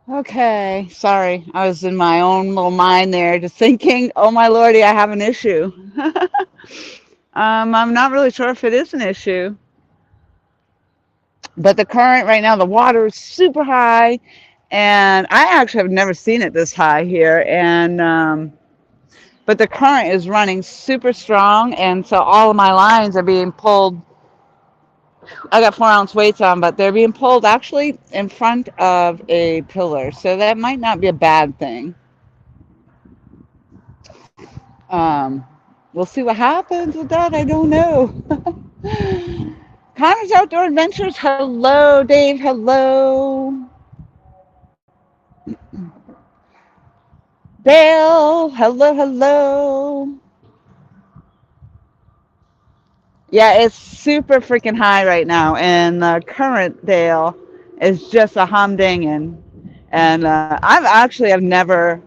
Okay, sorry. I was in my own little mind there, just thinking, oh my lordy, I have an issue. I'm not really sure if it is an issue, but the current right now, the water is super high, and I actually have never seen it this high here. And but the current is running super strong, and so all of my lines are being pulled. I got 4 ounce weights on, but they're being pulled actually in front of a pillar, so that might not be a bad thing. Um, we'll see what happens with that. I don't know. Connor's Outdoor Adventures. Hello, Dave. Hello, Dale. Hello, hello. Yeah, it's super freaking high right now, and the current, Dale, is just a humdinging. And I've never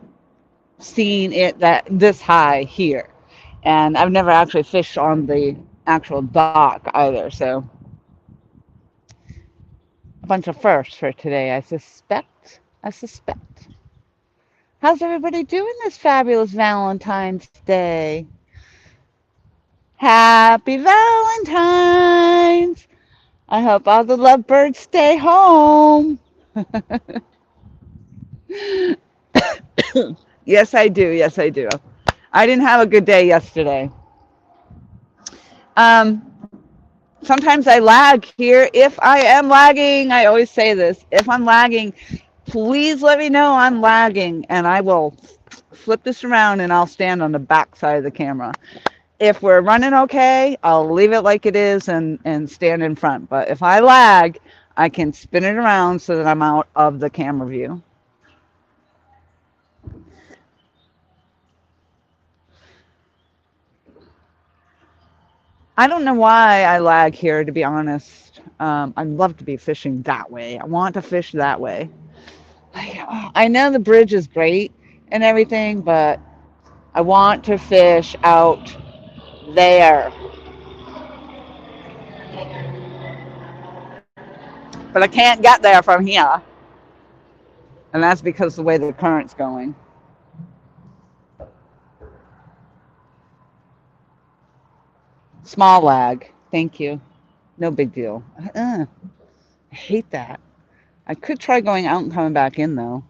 seen it that this high here, and I've never actually fished on the actual dock either. So a bunch of firsts for today, I suspect. I suspect. How's everybody doing this fabulous Valentine's Day? Happy Valentine's! I hope all the lovebirds stay home. Yes, I do. Yes, I do. I didn't have a good day yesterday. Um, Sometimes I lag here. If I am lagging, I always say this. If I'm lagging, please let me know I'm lagging, and I will flip this around and I'll stand on the back side of the camera. If we're running okay, I'll leave it like it is and stand in front. But if I lag, I can spin it around so that I'm out of the camera view. I don't know why I lag here, to be honest. I'd love to be fishing that way. I want to fish that way. I know the bridge is great and everything, but I want to fish out there. But I can't get there from here. And that's because of the way the current's going. Small lag. Thank you. No big deal. I hate that. I could try going out and coming back in, though.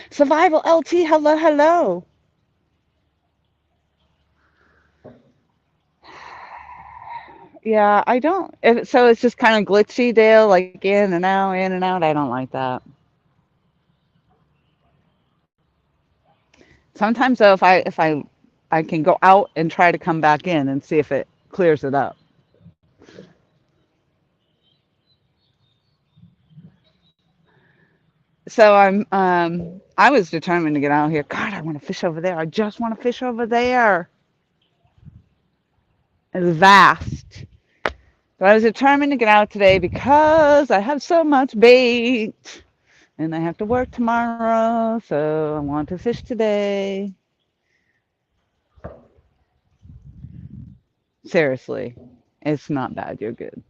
Survival LT, hello, hello. Yeah, I don't. So it's just kind of glitchy, Dale, like in and out, in and out. I don't like that. Sometimes though, if I can go out and try to come back in and see if it clears it up. So I was determined to get out here. God, I want to fish over there. I just want to fish over there. It's vast. But I was determined to get out today because I have so much bait and I have to work tomorrow. So I want to fish today. Seriously, it's not bad. You're good.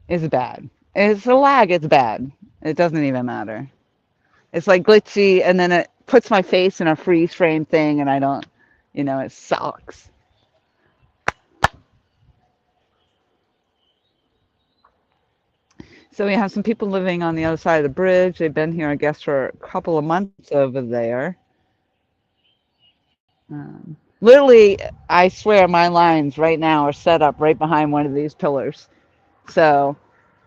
It's bad. It's a lag. It's bad. It doesn't even matter. It's like glitchy, and then it puts my face in a freeze frame thing, and I don't, it sucks. So we have some people living on the other side of the bridge. They've been here, I guess, for a couple of months over there. Literally, I swear my lines right now are set up right behind one of these pillars. So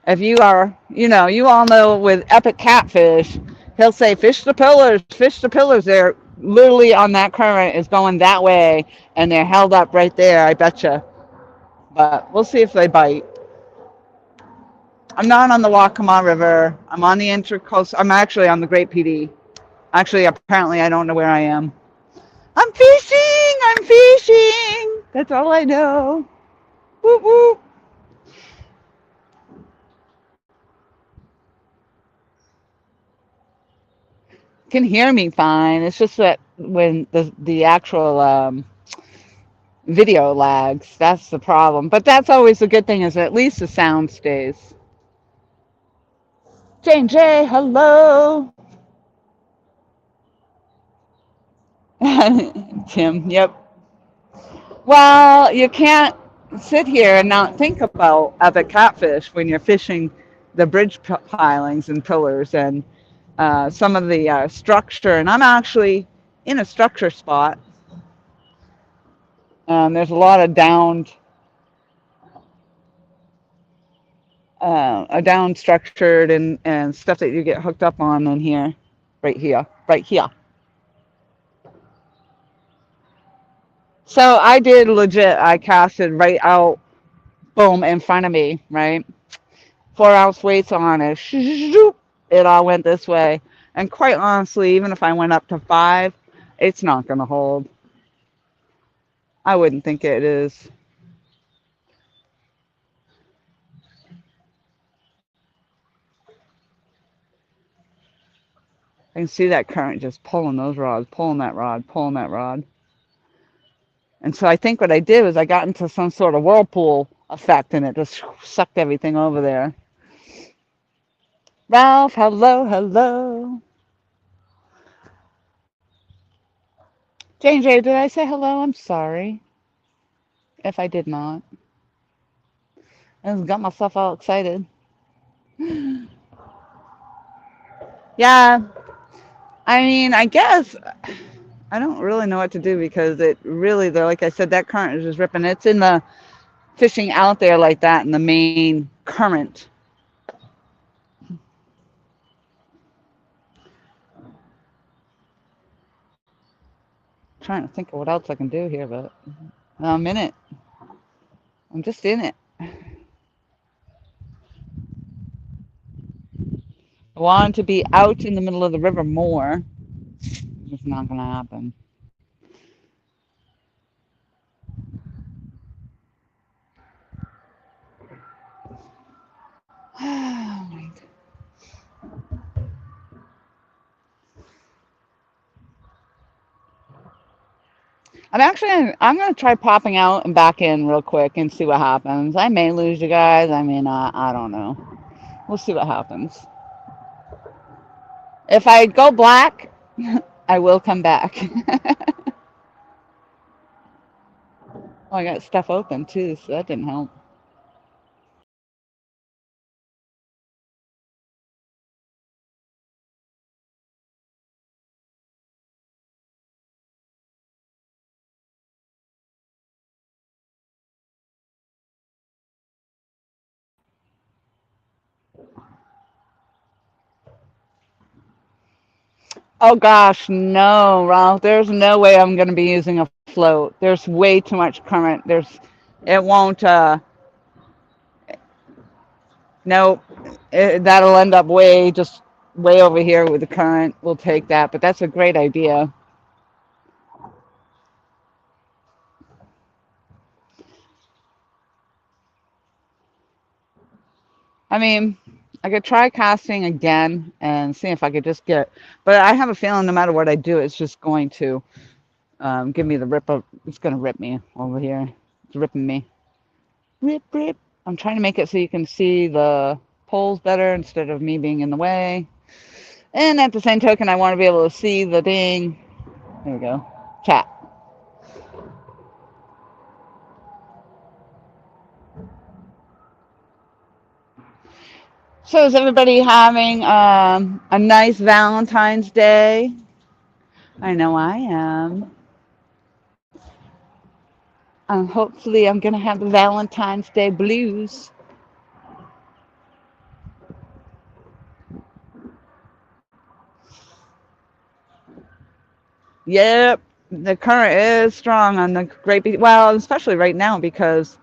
if you are, you all know with Epic Catfish, he'll say, fish the pillars, fish the pillars. They're literally on that current is going that way, and they're held up right there, I betcha. But we'll see if they bite. I'm not on the Waccamaw River. I'm on the Intracoastal. I'm actually on the Great PD. Actually, apparently, I don't know where I am. I'm fishing! I'm fishing! That's all I know. Woo woo! Can hear me fine. It's just that when the actual video lags. That's the problem. But that's always a good thing is at least the sound stays. Jane J, hello. Tim, yep. Well, you can't sit here and not think about other catfish when you're fishing the bridge pilings and pillars and some of the structure. And I'm actually in a structure spot. There's a lot of down structured and stuff that you get hooked up on in here, right here, right here. So I did legit. I casted right out, boom, in front of me, right? 4 ounce weights on it. It all went this way. And quite honestly, even if I went up to 5, it's not going to hold. I wouldn't think it is. I can see that current just pulling those rods, pulling that rod, pulling that rod. And so I think what I did was I got into some sort of whirlpool effect and it just sucked everything over there. Ralph, hello, hello. Jane J, did I say hello? I'm sorry if I did not. I just got myself all excited. Yeah, I mean, I guess I don't really know what to do because it really, though, like I said, that current is just ripping. It's in the fishing out there like that in the main current. Trying to think of what else I can do here, but I'm in it. I'm just in it. I want to be out in the middle of the river more. It's not going to happen. I'm going to try popping out and back in real quick and see what happens. I may lose you guys. I mean, I don't know. We'll see what happens. If I go black, I will come back. Oh, I got stuff open too, so that didn't help. Oh gosh, no, Ralph. There's no way I'm going to be using a float. There's way too much current. It won't. No, that'll end up way over here with the current. We'll take that, but that's a great idea. I mean, I could try casting again and see if I could just get. But I have a feeling no matter what I do, it's just going to give me the rip. It's going to rip me over here. It's ripping me. Rip, rip. I'm trying to make it so you can see the poles better instead of me being in the way. And at the same token, I want to be able to see the ding. There we go. Chat. So is everybody having a nice Valentine's Day? I know I am. Hopefully I'm going to have the Valentine's Day blues. Yep, the current is strong on the Great Beach. Well, especially right now because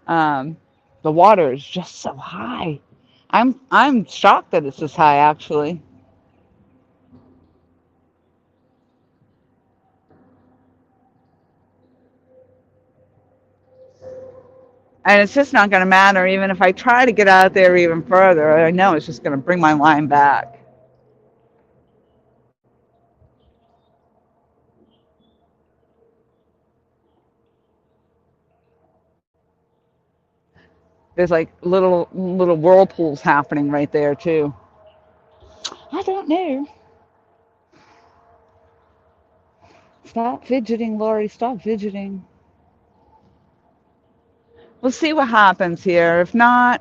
um, the water is just so high. I'm shocked that it's this high actually. And it's just not going to matter even if I try to get out there even further. I know it's just going to bring my line back. There's like little whirlpools happening right there too. I don't know. Stop fidgeting, Lori. Stop fidgeting. We'll see what happens here. If nothing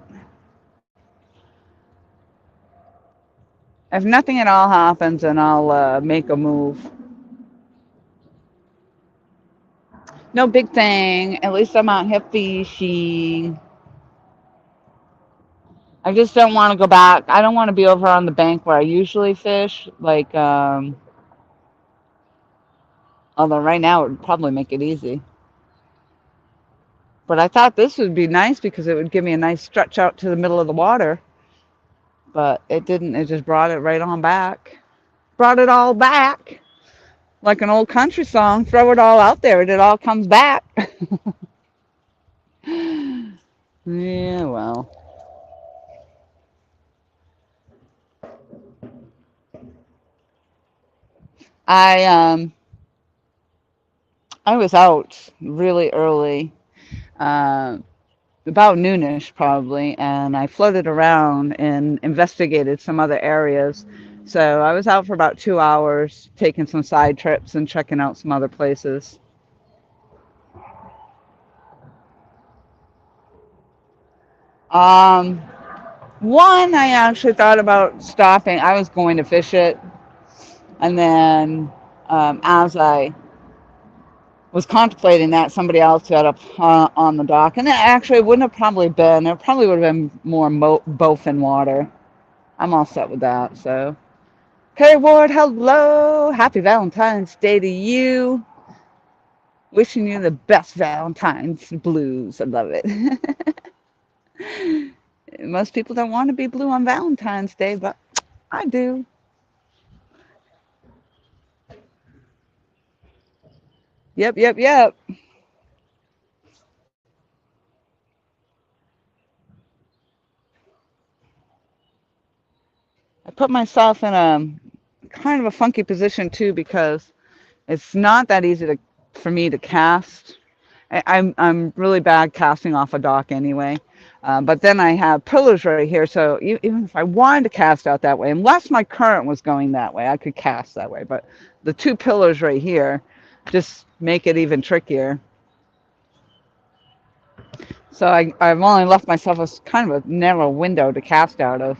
at all happens, then I'll make a move. No big thing. At least I'm out here fishing. I just don't want to go back. I don't want to be over on the bank where I usually fish. Like, although right now it would probably make it easy. But I thought this would be nice because it would give me a nice stretch out to the middle of the water. But it didn't. It just brought it right on back. Brought it all back. Like an old country song. Throw it all out there and it all comes back. Yeah, well. I um I was out really early, uh, about noonish probably, and I floated around and investigated some other areas. So I was out for about 2 hours, taking some side trips and checking out some other places. Um, One, I actually thought about stopping. I was going to fish it, and then as I was contemplating that, somebody else got up on the dock, and it actually wouldn't have probably been. It probably would have been more both in water. I'm all set with that. So, Kerry Ward, hello, happy Valentine's Day to you. Wishing you the best Valentine's blues. I love it. Most people don't want to be blue on Valentine's Day, but I do. Yep, yep, yep. I put myself in a kind of a funky position too because it's not that easy for me to cast. I'm really bad casting off a dock anyway. But then I have pillars right here, so even if I wanted to cast out that way, unless my current was going that way, I could cast that way. But the two pillars right here just make it even trickier. So I've only left myself a kind of a narrow window to cast out of.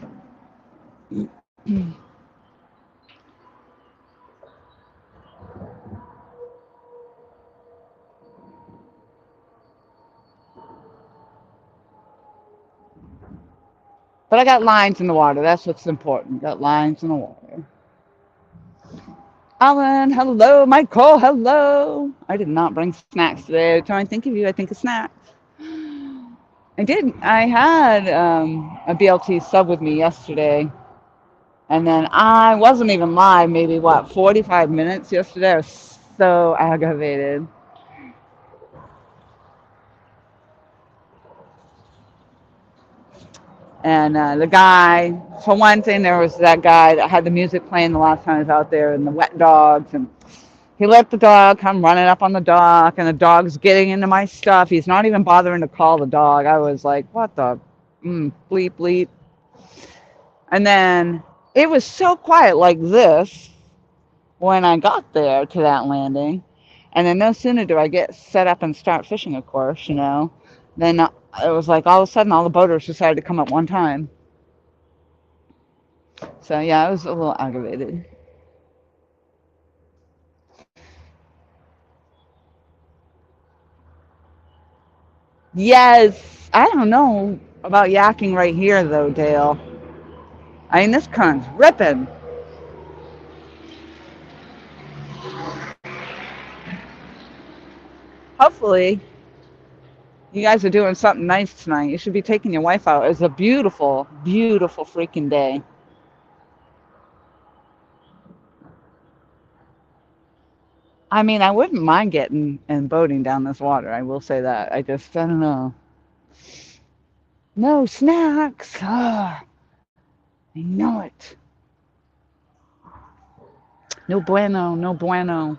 But I got lines in the water. That's what's important. Got lines in the water. Alan, hello. Michael, hello. I did not bring snacks today. Every time I think of you, I think of snacks. I did. I had a BLT sub with me yesterday, and then I wasn't even live. Maybe what 45 minutes yesterday. I was so aggravated. And the guy, for one thing, there was that guy that had the music playing the last time I was out there, and the wet dogs, and he let the dog come running up on the dock, and the dog's getting into my stuff. He's not even bothering to call the dog. I was like, what the bleep bleep. And then it was so quiet like this when I got there to that landing. And then no sooner do I get set up and start fishing, of course, then it was like all of a sudden all the boaters decided to come at one time. So yeah, I was a little aggravated. Yes, I don't know about yakking right here though, Dale. I mean, this current's ripping. Hopefully, you guys are doing something nice tonight. You should be taking your wife out. It's a beautiful, beautiful freaking day. I mean, I wouldn't mind getting and boating down this water. I will say that. I don't know. No snacks. Ah, I know it. No bueno, no bueno.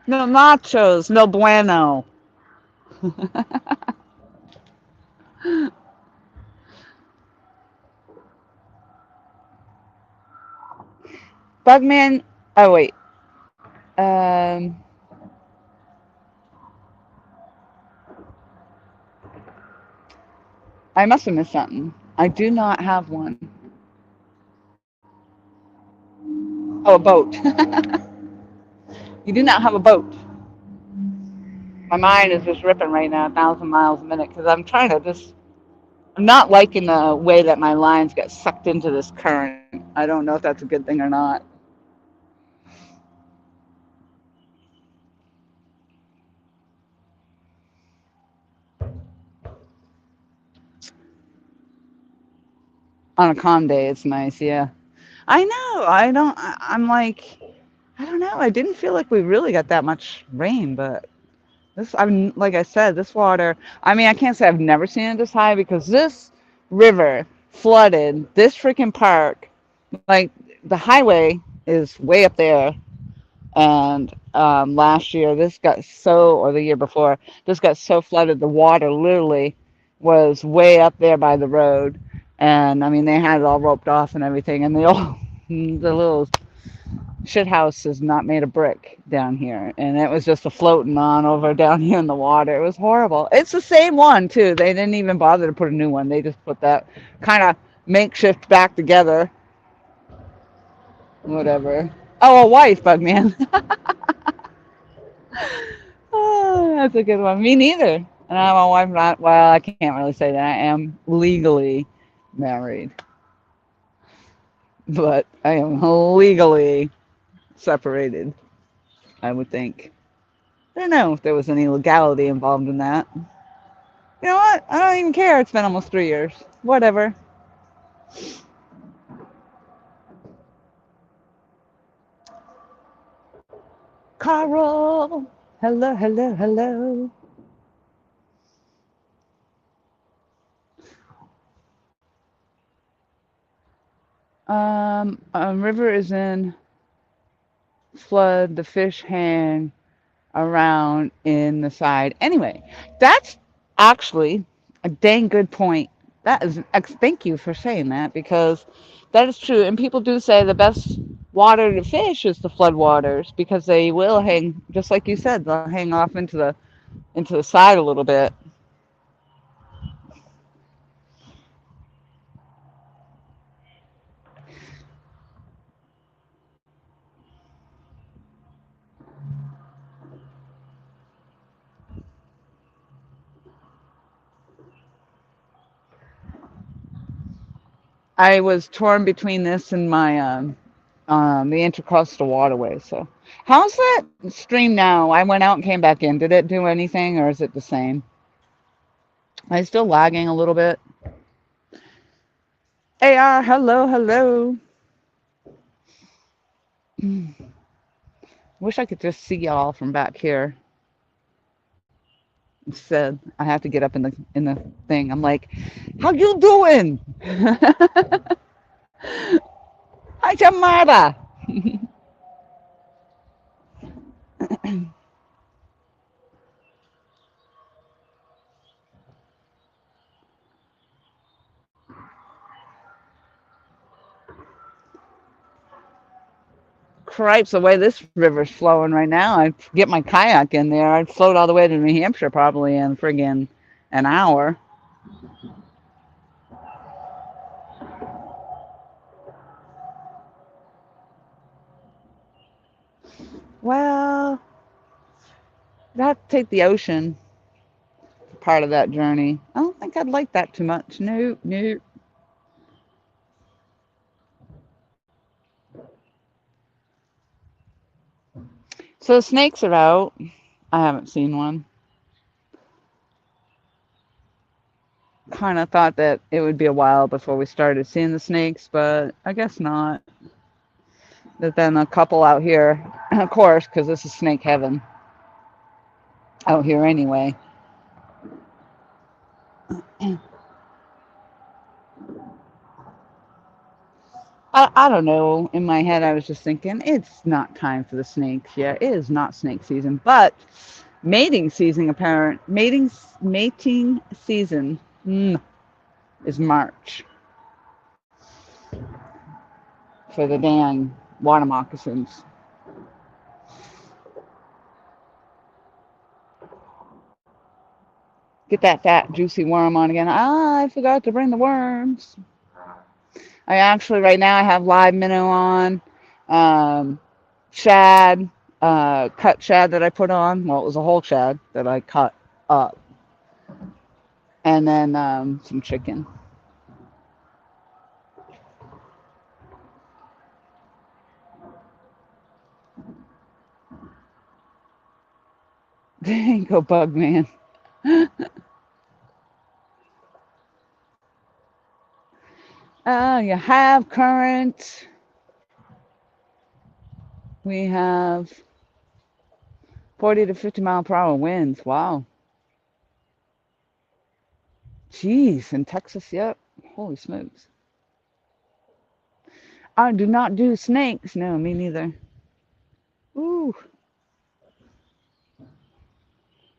No nachos, no bueno. Bugman. Oh wait. Um, I must have missed something. I do not have one. Oh, a boat. You do not have a boat. My mind is just ripping right now, 1,000 miles a minute, because I'm trying to just. I'm not liking the way that my lines get sucked into this current. I don't know if that's a good thing or not. On a calm day, it's nice. Yeah, I know. I don't. I'm like, I don't know. I didn't feel like we really got that much rain, but this. I'm like I said, this water. I mean, I can't say I've never seen it this high because this river flooded this freaking park. Like the highway is way up there, and last year this got so, or the year before, this got so flooded. The water literally was way up there by the road, and I mean they had it all roped off and everything, and the old the little shit house is not made of brick down here, and it was just a floating on over down here in the water. It was horrible. It's the same one too. They didn't even bother to put a new one. They just put that kind of makeshift back together. Whatever. Oh, a wife, bug man. Oh, that's a good one. Me neither. And I'm not. Well, I can't really say that. I am legally married, but I am legally separated. I would think. I don't know if there was any legality involved in that. You know what? I don't even care. It's been almost 3 years. Whatever. Carl. Hello, hello, hello. A river is in flood. The fish hang around in the side. Anyway, that's actually a dang good point. That is, thank you for saying that because that is true. And people do say the best water to fish is the flood waters because they will hang, just like you said, they'll hang off into the side a little bit. I was torn between this and my the intercoastal waterway. So, how's that stream now? I went out and came back in. Did it do anything, or is it the same? Are you still lagging a little bit? AR, hello, hello. Wish I could just see y'all from back here. Instead, I have to get up in the thing. I'm like, how you doing? Hi, Tamara. Cripes, the way this river's flowing right now, I'd get my kayak in there. I'd float all the way to New Hampshire probably in friggin' an hour. Well, I'd have to take the ocean for part of that journey. I don't think I'd like that too much. Nope, nope. So the snakes are out. I haven't seen one. Kind of thought that it would be a while before we started seeing the snakes, but I guess not. There's been a couple out here, of course, because this is snake heaven out here anyway. I don't know. In my head, I was just thinking, it's not time for the snakes yet. It is not snake season. But Mating season is March for the dang water moccasins. Get that fat, juicy worm on again. Ah, I forgot to bring the worms. I actually, right now, I have live minnow on, um, shad, cut shad that I put on. Well, it was a whole shad that I cut up, and then some chicken. Go bug man. You have current. We have 40 to 50 mile per hour winds. Wow. Jeez, in Texas, yep. Holy smokes. I do not do snakes. No, me neither. Ooh,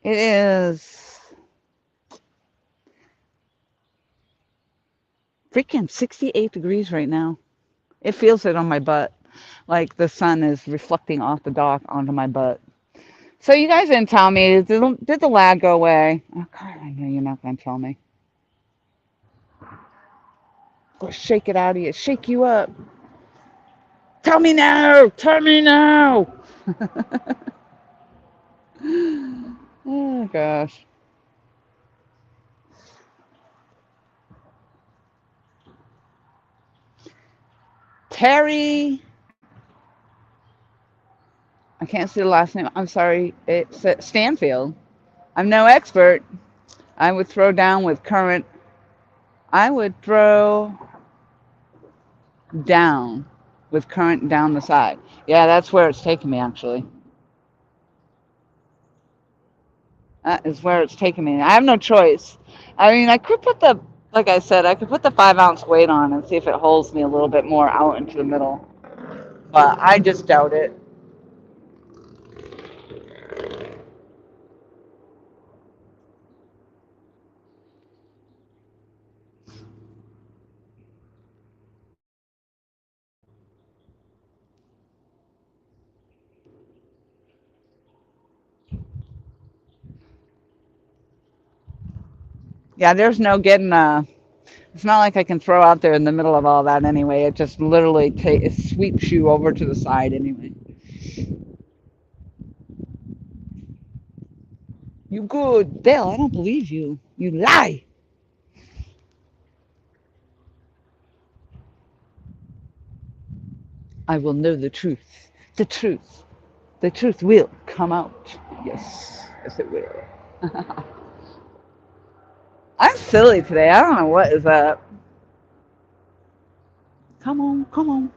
it is freaking 68 degrees right now. It feels it on my butt. Like the sun is reflecting off the dock onto my butt. So you guys didn't tell me. Did the lag go away? Oh, God, I know you're not going to tell me. Go shake it out of you. Shake you up. Tell me now. Tell me now. Oh, gosh. Terry. I can't see the last name. I'm sorry. It's Stanfield. I'm no expert. I would throw down with current. I would throw down with current down the side. Yeah, that's where it's taking me, actually. That is where it's taking me. I have no choice. I mean, I could put the, like I said, I could put the 5 ounce weight on and see if it holds me a little bit more out into the middle. But I just doubt it. Yeah, there's no getting, it's not like I can throw out there in the middle of all that anyway. It just literally it sweeps you over to the side anyway. You good. Dale, I don't believe you. You lie. I will know the truth. The truth. The truth will come out. Yes. Yes, it will. I'm silly today. I don't know what is up. Come on. Come on.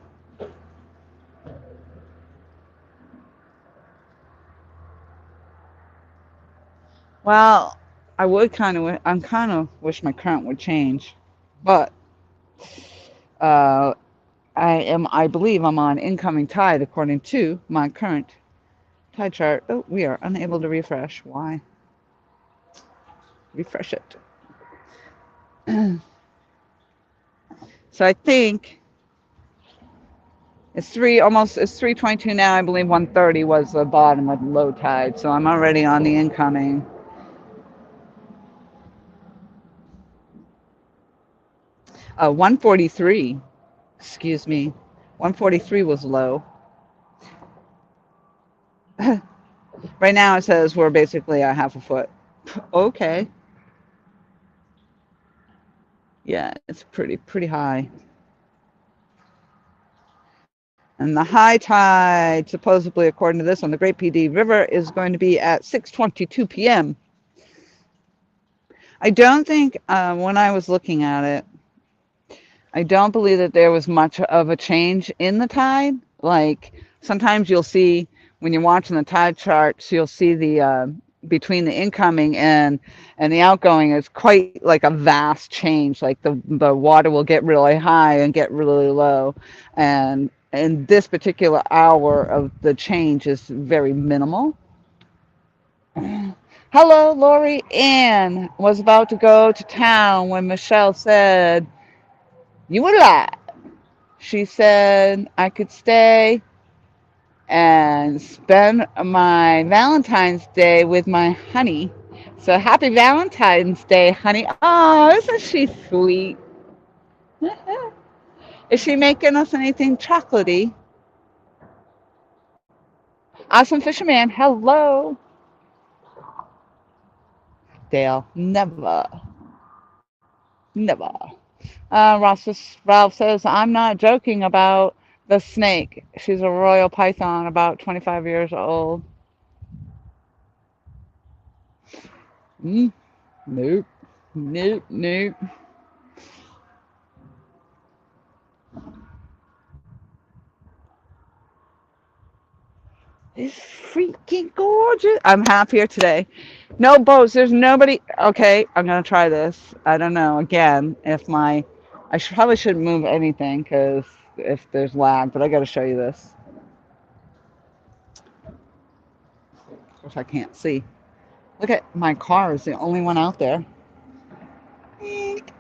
Well, I'm kind of wish my current would change. But uh, I believe I'm on incoming tide according to my current tide chart. Oh, we are unable to refresh. Why? Refresh it. So I think it's 3:22 now. I believe 1:30 was the bottom of low tide. So I'm already on the incoming. 143. Excuse me. 143 was low. Right now it says we're basically a half a foot. Okay. Yeah, it's pretty high. And the high tide, supposedly according to this on the Great PD River, is going to be at 6:22 p.m. I don't think when I was looking at it, I don't believe that there was much of a change in the tide. Like sometimes you'll see when you're watching the tide charts, you'll see the between the incoming and the outgoing is quite like a vast change. Like the water will get really high and get really low, and in this particular hour of the change is very minimal. Hello, Lori Ann was about to go to town when Michelle said, "You were lie." She said I could stay and spend my Valentine's Day with my honey. So happy Valentine's Day, honey. Oh, isn't she sweet? Is she making us anything chocolatey? Awesome Fisherman, hello. Dale, never, never. Ralph says, I'm not joking about the snake. She's a royal python, about 25 years old. Mm, nope, nope, nope. It's freaking gorgeous. I'm happier today. No boats. There's nobody. Okay, I'm gonna try this. I don't know. Again, if my, probably shouldn't move anything because if there's lag, but I gotta show you this. Of course, I can't see. Look at my car is the only one out there. Eek.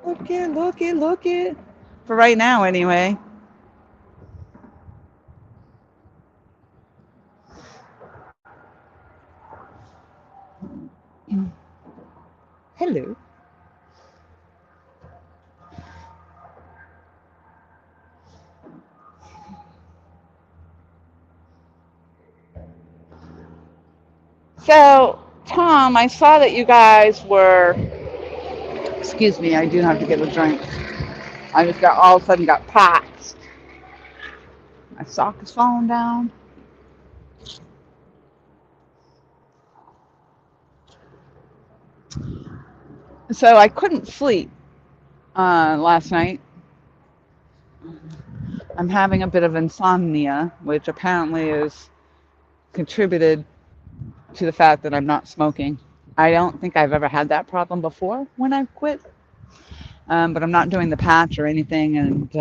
Look it, look it, look it. For right now, anyway. Hello. So, Tom, I saw that you guys were. Excuse me, I do have to get a drink. I just got all of a sudden got packed. My sock is falling down. So I couldn't sleep last night. I'm having a bit of insomnia, which apparently is contributed to the fact that I'm not smoking. I don't think I've ever had that problem before when I've quit, but I'm not doing the patch or anything, and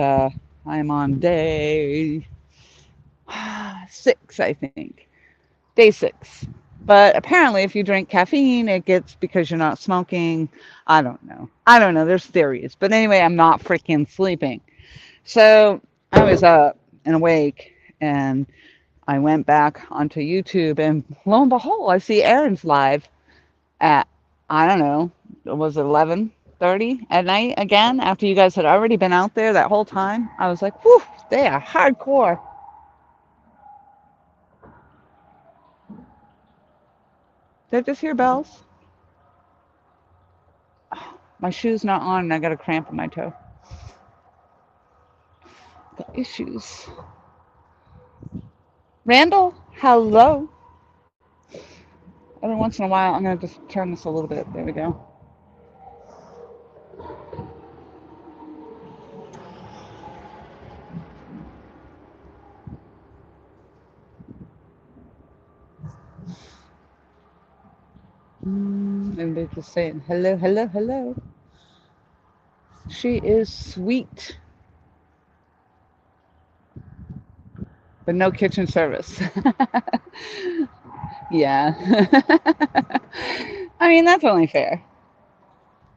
I'm on day 6, I think. Day 6. But apparently, if you drink caffeine, it gets because you're not smoking. I don't know. I don't know. There's theories. But anyway, I'm not freaking sleeping. So I was up and awake, and I went back onto YouTube, and lo and behold, I see Aaron's live at, I don't know, was it 11:30 at night again after you guys had already been out there that whole time. I was like, whew, they are hardcore. Did I just hear bells? My shoe's not on, and I got a cramp in my toe. The issues. Randall, hello. Every once in a while, I'm going to just turn this a little bit. There we go. And they're just saying, hello, hello, hello. She is sweet, but no kitchen service. Yeah. I mean, that's only fair.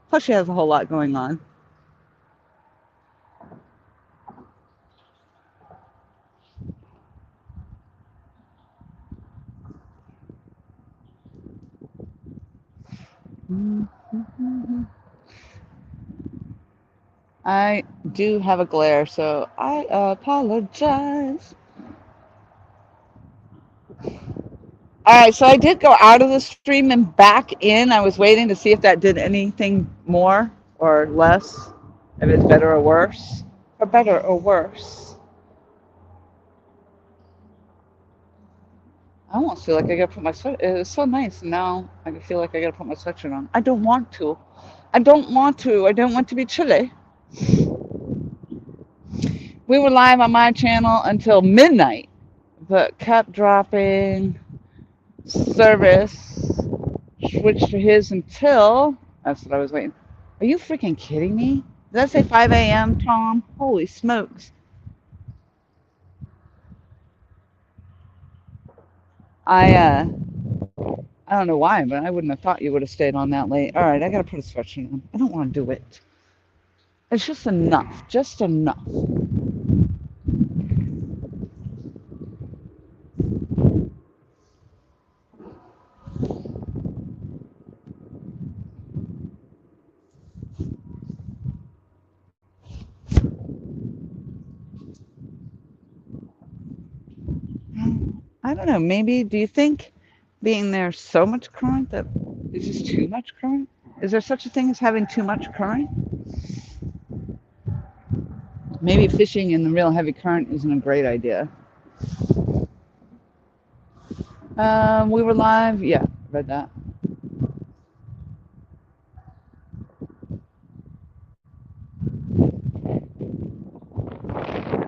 Plus, she has a whole lot going on. I do have a glare, so I apologize. All right, so I did go out of the stream and back in. I was waiting to see if that did anything more or less, if it's better or worse, or better or worse. I almost feel like I gotta put my sweat. It was so nice, and now I feel like I gotta put my sweatshirt on. I don't want to. I don't want to. I don't want to be chilly. We were live on my channel until midnight, but kept dropping service. Switched to his until. That's what I was waiting. Are you freaking kidding me? Did that say 5 a.m., Tom? Holy smokes. I I don't know why, but I wouldn't have thought you would have stayed on that late. All right, I gotta put a sweatshirt on. I don't want to do it. It's just enough, just enough. I don't know. Maybe do you think being there so much current that is this too much current? Is there such a thing as having too much current? Maybe fishing in the real heavy current isn't a great idea. We were live. Yeah, read that.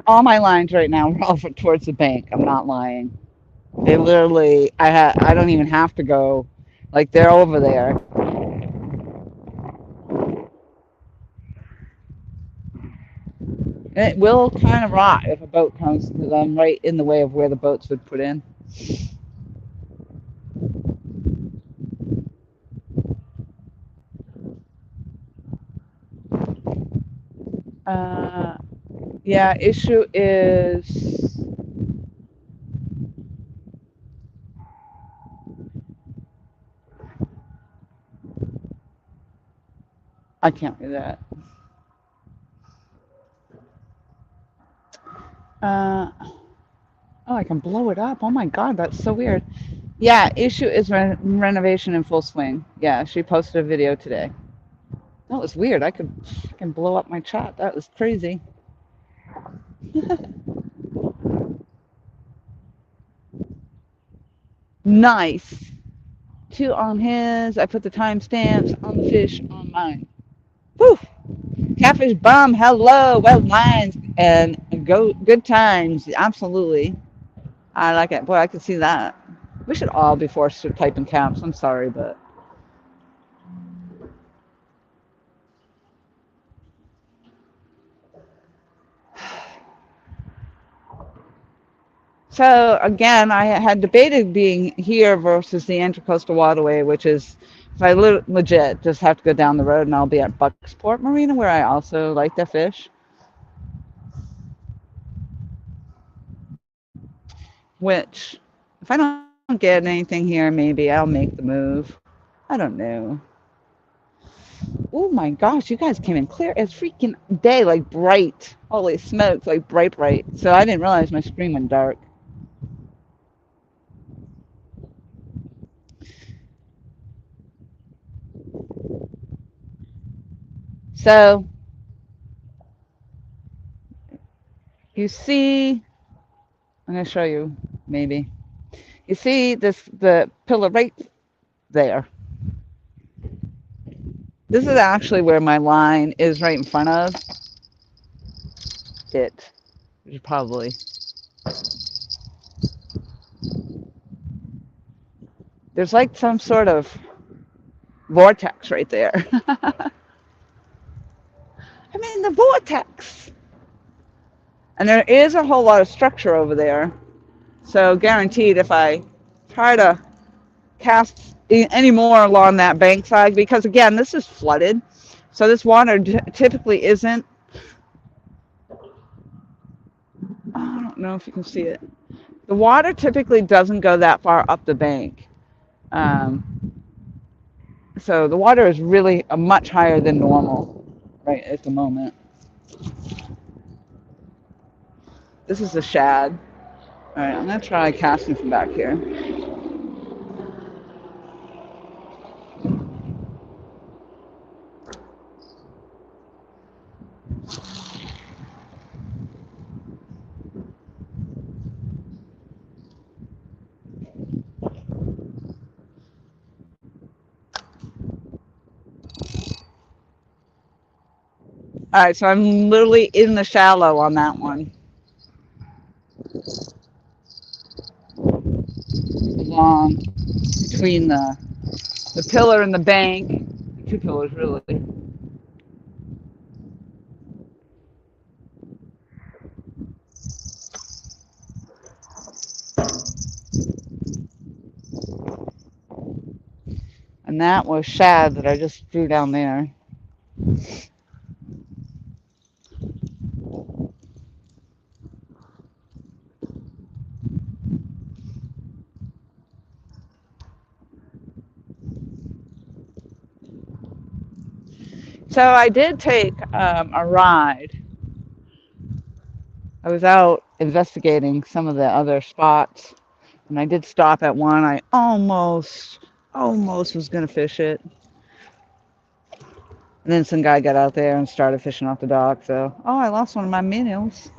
All my lines right now are all towards the bank. I'm not lying. They literally, I don't even have to go. Like they're over there. And it will kind of rot if a boat comes because I'm right in the way of where the boats would put in. Uh, yeah, issue is I can't do that. Uh, oh, I can blow it up. Oh my God, that's so weird. Yeah, issue is renovation in full swing. Yeah, she posted a video today. That was weird. I can blow up my chat. That was crazy. Nice. Two on his. I put the timestamps on the fish on mine. Whew. Catfish bum. Hello. Well lines and go good times. Absolutely. I like it. Boy, I can see that. We should all be forced to type in caps. I'm sorry, but so again, I had debated being here versus the Intracoastal Waterway, which is if I legit just have to go down the road and I'll be at Bucksport Marina, where I also like to fish. Which, if I don't get anything here, maybe I'll make the move. I don't know. Oh my gosh, you guys came in clear as freaking day, like bright. Holy smokes, like bright, bright. So I didn't realize my screen went dark. So you see, I'm going to show you maybe. You see the pillar right there. This is actually where my line is right in front of it. You probably. There's like some sort of vortex right there. I'm in the vortex. And there is a whole lot of structure over there. So guaranteed if I try to cast any more along that bank side, because again, this is flooded. So this water typically isn't, I don't know if you can see it. The water typically doesn't go that far up the bank. Um, so the water is really much higher than normal right at the moment. This is a shad. All right, I'm going to try casting from back here. All right, so I'm literally in the shallow on that one. Along between the pillar and the bank. Two pillars, really. And that was shad that I just threw down there. So I did take a ride. I was out investigating some of the other spots, and I did stop at one. I almost was gonna fish it, and then some guy got out there and started fishing off the dock. So, oh, I lost one of my minnows.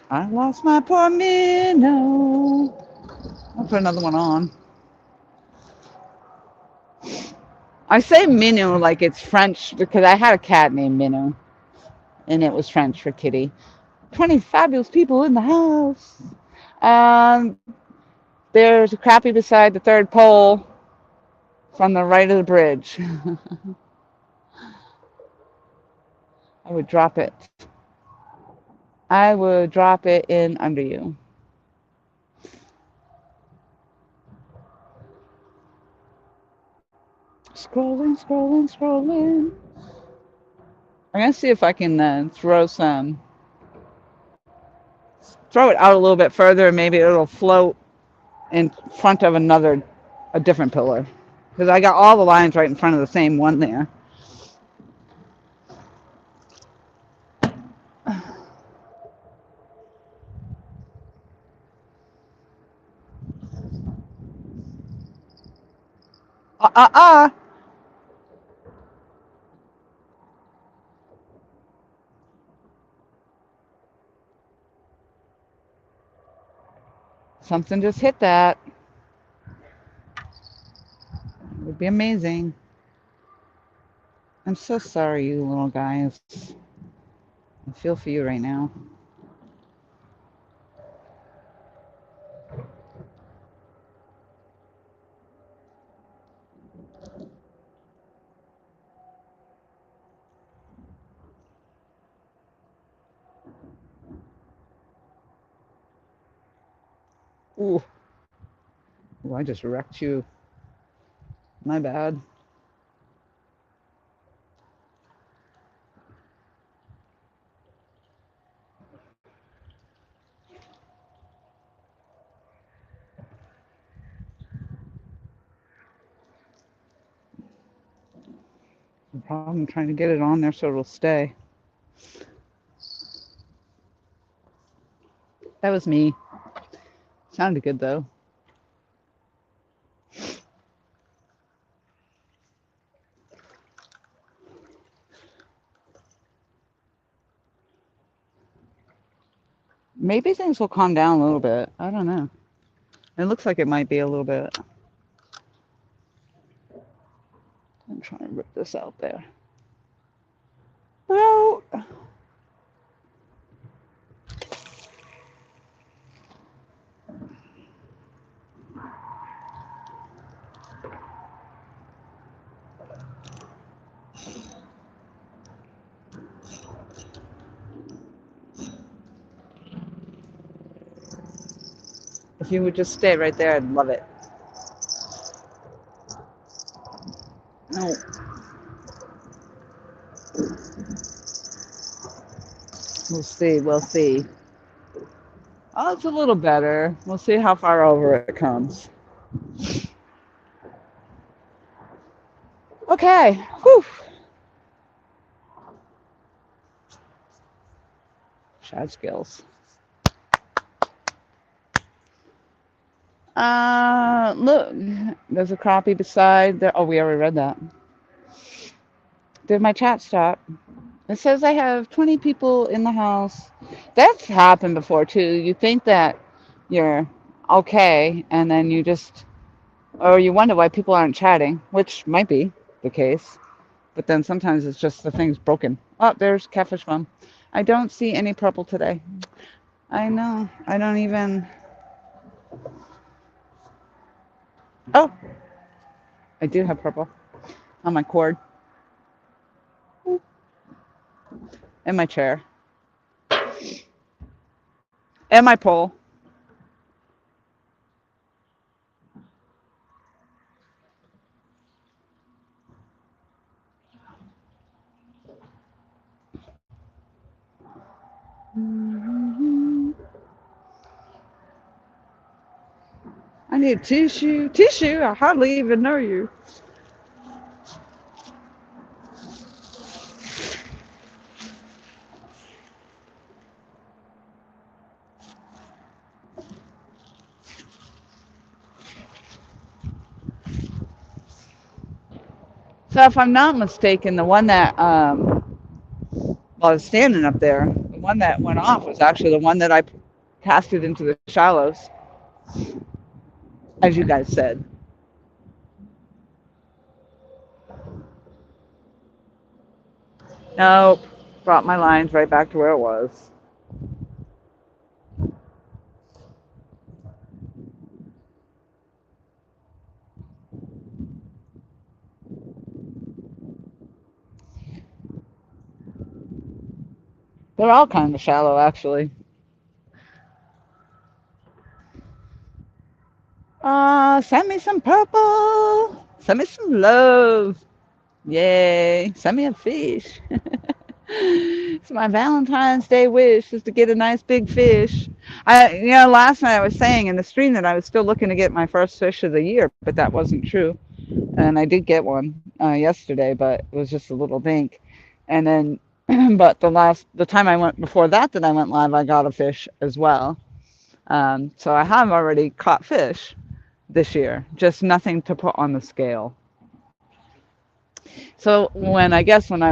I lost my poor minnow. I'll put another one on. I say minnow like it's French because I had a cat named Minnow, and it was French for kitty. 20 fabulous people in the house. Um, there's a crappie beside the third pole from the right of the bridge. I would drop it. I would drop it in under you. Scrolling, scrolling, scrolling. I'm gonna see if I can throw it out a little bit further, and maybe it'll float in front of a different pillar. Because I got all the lines right in front of the same one there. Uh, uh, uh. Something just hit that. It would be amazing. I'm so sorry, you little guys. I feel for you right now. Ooh, ooh, I just wrecked you. My bad. The problem trying to get it on there so it'll stay. That was me. Sounded good though. Maybe things will calm down a little bit. I don't know. It looks like it might be a little bit. I'm trying to rip this out there. Well, if you would just stay right there, I'd love it. No, we'll see. We'll see. Oh, it's a little better. We'll see how far over it comes. Okay. Whew. Shad skills. Look, there's a crappie beside there. Oh, we already read that. Did my chat stop? It says I have 20 people in the house. That's happened before too. You think that you're okay, and then or you wonder why people aren't chatting, which might be the case. But then sometimes it's just the thing's broken. Oh, there's catfish bum. I don't see any purple today. I know. I don't even. Oh, I do have purple on my cord and my chair and my pole. I need tissue. Tissue? I hardly even know you. So if I'm not mistaken, the one that while I was standing up there, the one that went off was actually the one that I casted into the shallows, as you guys said. Nope. Brought my lines right back to where it was. They're all kind of shallow, actually. Send me some purple. Send me some love. Yay. Send me a fish. It's my Valentine's Day wish is to get a nice big fish. Last night I was saying in the stream that I was still looking to get my first fish of the year, but that wasn't true. And I did get one yesterday, but it was just a little dink. And then, but the time I went before that I went live, I got a fish as well. So I have already caught fish this year, just nothing to put on the scale. So when I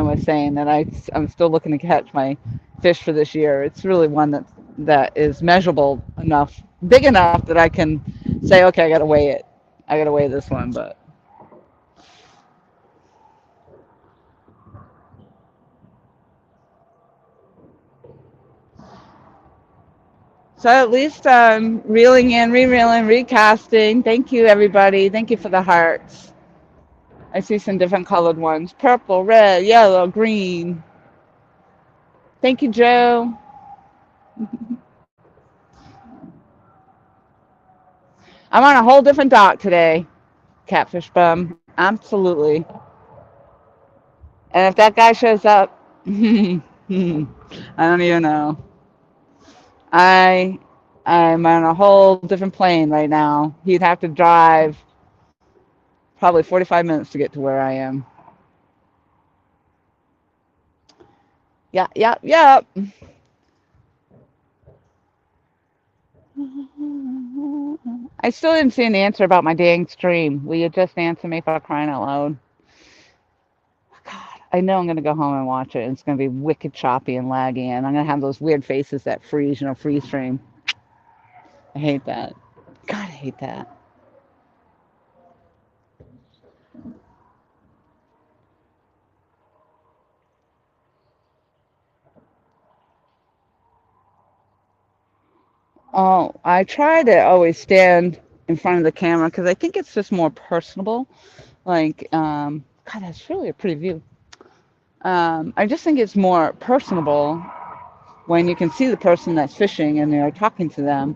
was saying that I'm still looking to catch my fish for this year, it's really one that is measurable enough, big enough that I can say, okay, I got to weigh it. I got to weigh this one, but so at least reeling in, re-reeling, recasting. Thank you, everybody. Thank you for the hearts. I see some different colored ones: purple, red, yellow, green. Thank you, Joe. I'm on a whole different dock today, Catfish Bum. Absolutely. And if that guy shows up, I don't even know. I I'm on a whole different plane right now. He'd have to drive probably 45 minutes to get to where I am. Yeah, yeah, yeah. I still didn't see an answer about my dang stream. Will you just answer me for crying out loud? God, I know I'm gonna go home and watch it. And it's gonna be wicked choppy and laggy, and I'm gonna have those weird faces that freeze, freeze stream. I hate that. God, I hate that. Oh, I try to always stand in front of the camera because I think it's just more personable. Like, God, that's really a pretty view. I just think it's more personable when you can see the person that's fishing and you're talking to them.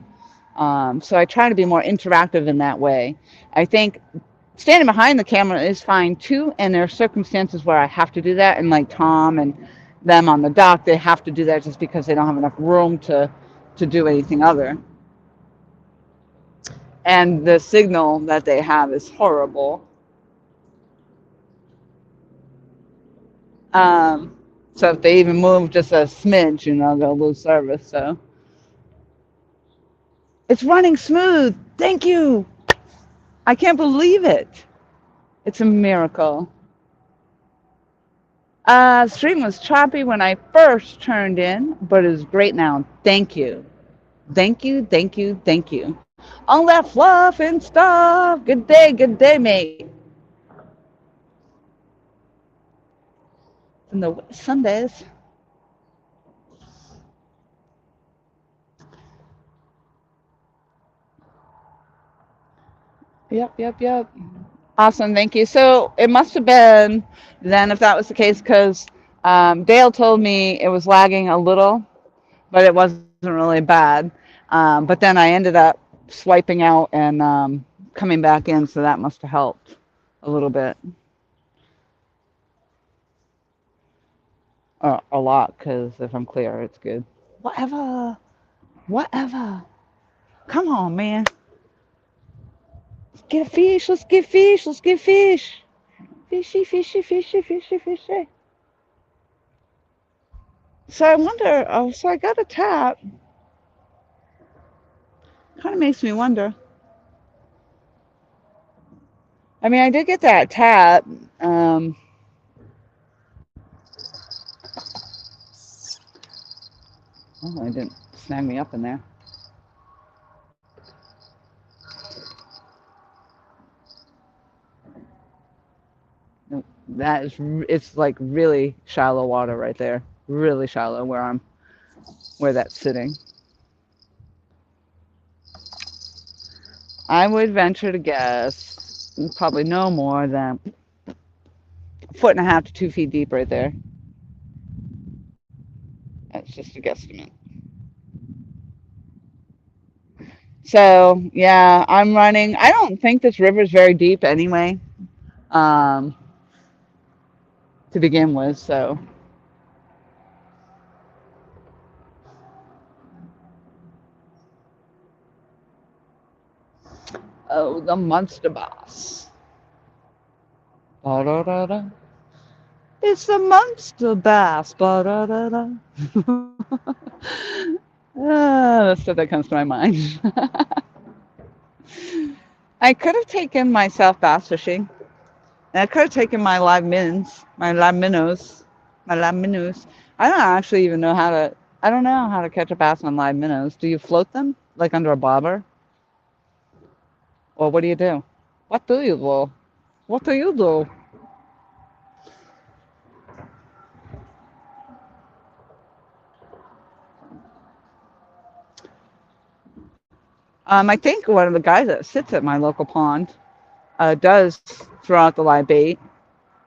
So I try to be more interactive in that way. I think standing behind the camera is fine too, and there are circumstances where I have to do that, and like Tom and them on the dock, they have to do that just because they don't have enough room to do anything other. And the signal that they have is horrible. Um, so if they even move just a smidge, they'll lose service. So it's running smooth. Thank you. I can't believe it. It's a miracle. Stream was choppy when I first turned in, but it's great now. Thank you. Thank you, thank you, thank you. All that fluff and stuff. Good day, mate. And the Sundays. Yep, yep, yep. Awesome, thank you. So it must have been then, if that was the case, because Dale told me it was lagging a little, but it wasn't really bad. But then I ended up swiping out and coming back in, so that must have helped a little bit, a lot, because if I'm clear, it's good. Whatever. Whatever. Come on, man. Let's get a fish. Let's get fish. Let's get fish. Fishy, fishy, fishy, fishy, fishy. So I wonder. Oh, so I got a tap. Kind of makes me wonder. I mean, I did get that tap. Um, oh, I didn't snag me up in there. No, that is, it's like really shallow water right there. Really shallow where that's sitting. I would venture to guess probably no more than a foot and a half to 2 feet deep right there. That's just a guesstimate. So yeah, I'm running. I don't think this river is very deep anyway, um, to begin with. So oh, the monster boss. Ba-da-da-da. It's the monster bass. Ba-da-da-da. That's stuff that comes to my mind. I could have taken myself bass fishing. And I could have taken my live minnows, my live minnows. I don't actually even know how to. I don't know how to catch a bass on live minnows. Do you float them like under a bobber, or what do you do? What do you do? What do you do? I think one of the guys that sits at my local pond does throw out the live bait.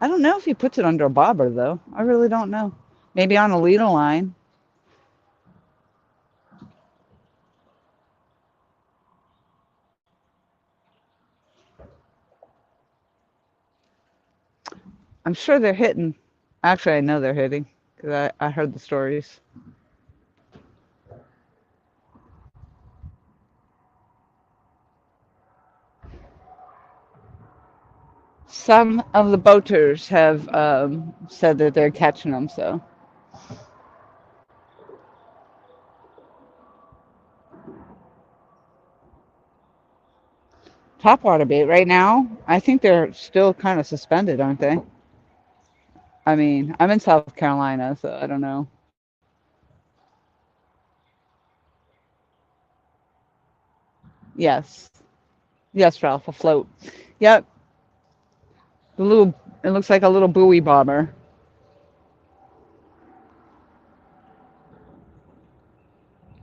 I don't know if he puts it under a bobber though. I really don't know. Maybe on a leader line. I'm sure they're hitting. Actually, I know they're hitting because I heard the stories. Some of the boaters have said that they're catching them. So topwater bait right now. I think they're still kind of suspended, aren't they? I mean, I'm in South Carolina, so I don't know. Yes, yes, Ralph, afloat. Yep, the little. It looks like a little buoy bobber.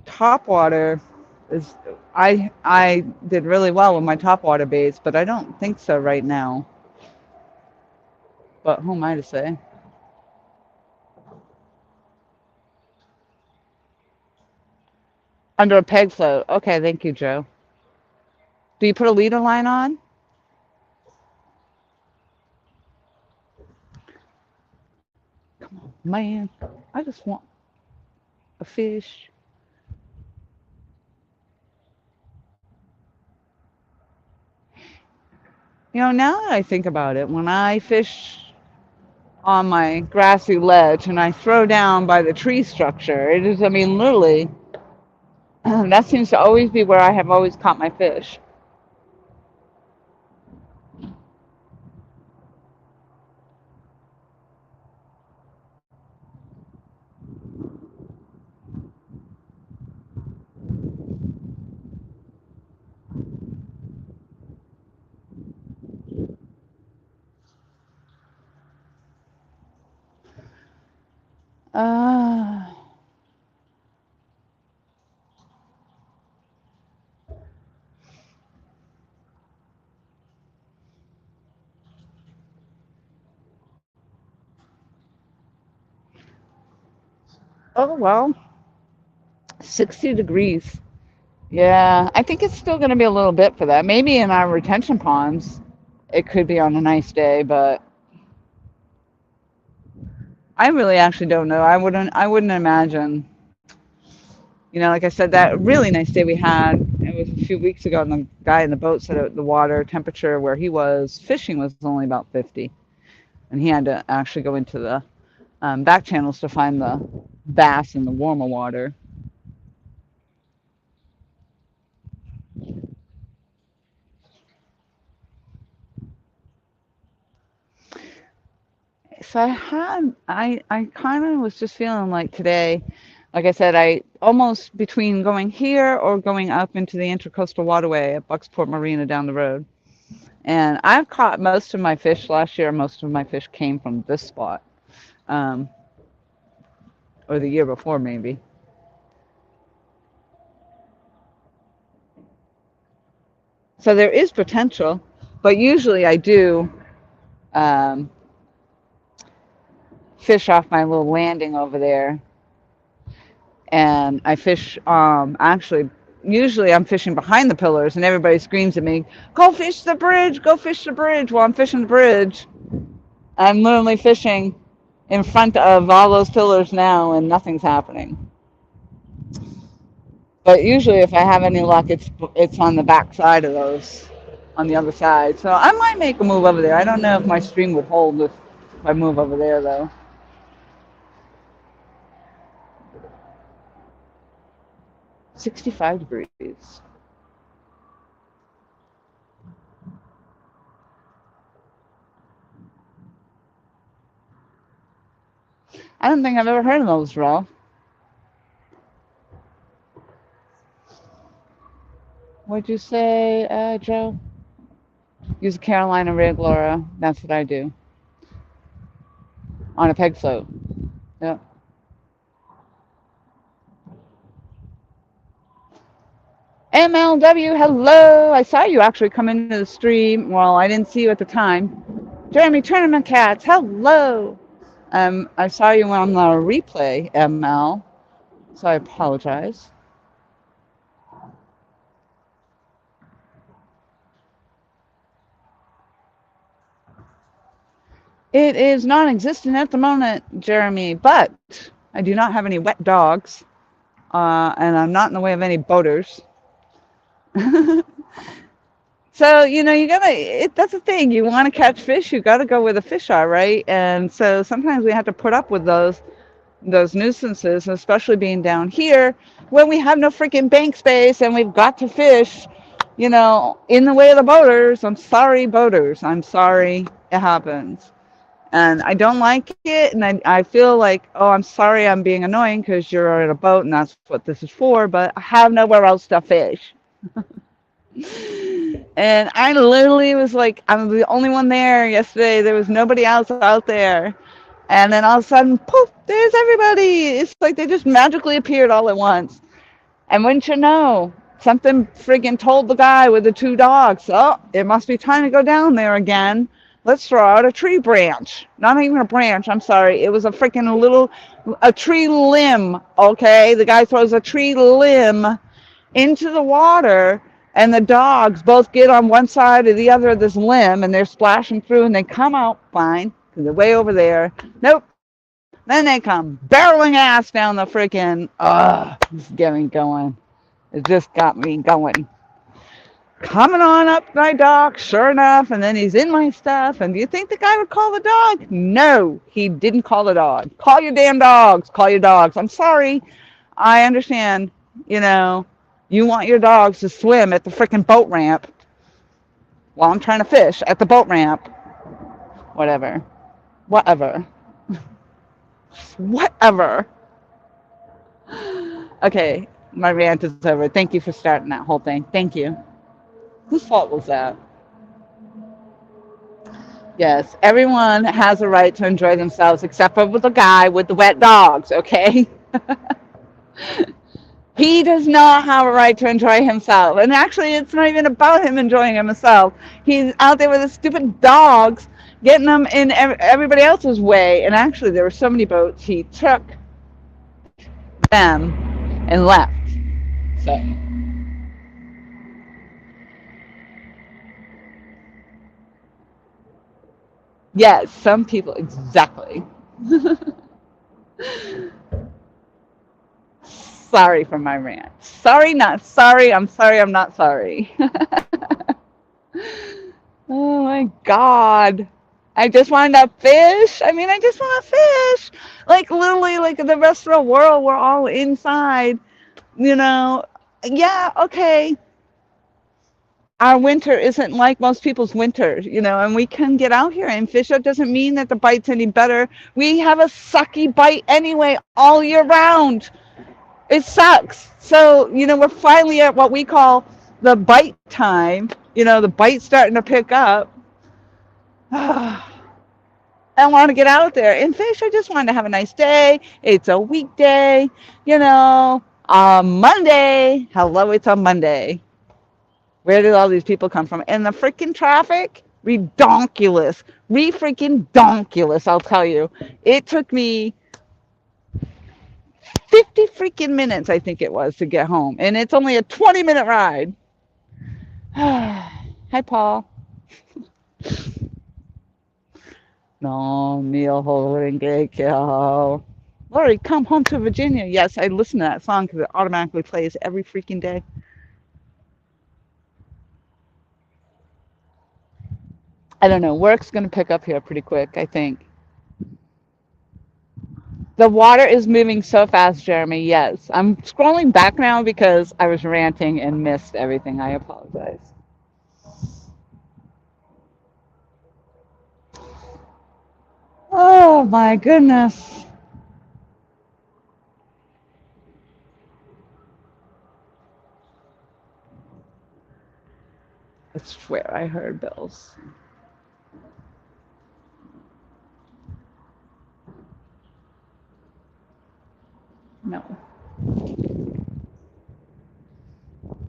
Topwater is. I did really well with my topwater baits, but I don't think so right now. But who am I to say? Under a peg float. Okay, thank you, Joe. Do you put a leader line on? Man, I just want a fish. You know, now that I think about it, when I fish on my grassy ledge and I throw down by the tree structure, it is, I mean, literally, that seems to always be where I have always caught my fish. Uh, oh, well, 60 degrees. Yeah, I think it's still going to be a little bit for that. Maybe in our retention ponds, it could be on a nice day, but I really actually don't know. I wouldn't imagine. Like I said, that really nice day we had, it was a few weeks ago, and the guy in the boat said the water temperature where he was fishing was only about 50. And he had to actually go into the back channels to find the bass in the warmer water. So I kind of was just feeling like today, like I said, I almost between going here or going up into the Intercoastal Waterway at Bucksport Marina down the road. And I've caught most of my fish last year. Most of my fish came from this spot, um, or the year before maybe. So there is potential, but usually I do um, fish off my little landing over there, and I fish actually usually I'm fishing behind the pillars and everybody screams at me, go fish the bridge, go fish the bridge. Well, I'm fishing the bridge. I'm literally fishing in front of all those pillars now and nothing's happening. But usually if I have any luck, it's on the back side of those, on the other side. So I might make a move over there. I don't know if my stream would hold if I move over there though. 65 degrees. I don't think I've ever heard of those, Ralph. What'd you say, Joe? Use a Carolina rig, Laura. That's what I do on a peg float. Yep. MLW, hello. I saw you actually come into the stream. Well, I didn't see you at the time. Jeremy Tournament Cats, hello. I saw you on the replay, ML, so I apologize. It is non-existent at the moment, Jeremy, but I do not have any wet dogs, and I'm not in the way of any boaters. So, you gotta, that's the thing. You want to catch fish, you gotta go where the fish are, right? And so sometimes we have to put up with those nuisances, especially being down here when we have no freaking bank space and we've got to fish, in the way of the boaters. I'm sorry, boaters. I'm sorry it happens. And I don't like it. And I feel like, oh, I'm sorry I'm being annoying because you're in a boat and that's what this is for, but I have nowhere else to fish. And I literally was like, I'm the only one there yesterday. There was nobody else out there. And then all of a sudden, poof, there's everybody. It's like they just magically appeared all at once. And wouldn't you know, something friggin' told the guy with the two dogs, oh, it must be time to go down there again. Let's throw out a tree branch. Not even a branch, I'm sorry. It was a tree limb, okay? The guy throws a tree limb into the water, and the dogs both get on one side or the other of this limb, and they're splashing through, and they come out fine, because they're way over there. Nope. Then they come barreling ass down the freaking, it's getting going. It just got me going. Coming on up my dock, sure enough, and then he's in my stuff. And do you think the guy would call the dog? No, he didn't call the dog. Call your damn dogs. Call your dogs. I'm sorry. I understand, you want your dogs to swim at the freaking boat ramp while I'm trying to fish at the boat ramp. Whatever. Whatever. Whatever. Okay, my rant is over. Thank you for starting that whole thing. Thank you. Whose fault was that? Yes, everyone has a right to enjoy themselves except for the guy with the wet dogs, okay? He does not have a right to enjoy himself. And actually, it's not even about him enjoying himself. He's out there with his stupid dogs, getting them in everybody else's way. And actually, there were so many boats, he took them and left. So, yes, some people, exactly. Sorry for my rant. Sorry, not sorry. I'm sorry, I'm not sorry. Oh my God. I just wanted to fish. I mean, I just want to fish. Like, literally, like the rest of the world, we're all inside, you know. Yeah, okay. Our winter isn't like most people's winter, and we can get out here and fish. That doesn't mean that the bite's any better. We have a sucky bite anyway all year round. It sucks. So, we're finally at what we call the bite time. The bite's starting to pick up. I want to get out there and fish. I just wanted to have a nice day. It's a weekday, Monday. Hello, it's a Monday. Where did all these people come from? And the freaking traffic? Redonkulous. Re-freaking donkulous, I'll tell you. It took me 50 freaking minutes, I think it was, to get home. And it's only a 20-minute ride. Hi, Paul. No, Neil Holding. Lori, come home to Virginia. Yes, I listen to that song because it automatically plays every freaking day. I don't know. Work's going to pick up here pretty quick, I think. The water is moving so fast, Jeremy. Yes. I'm scrolling back now because I was ranting and missed everything. I apologize. Oh, my goodness. I swear I heard bells. No.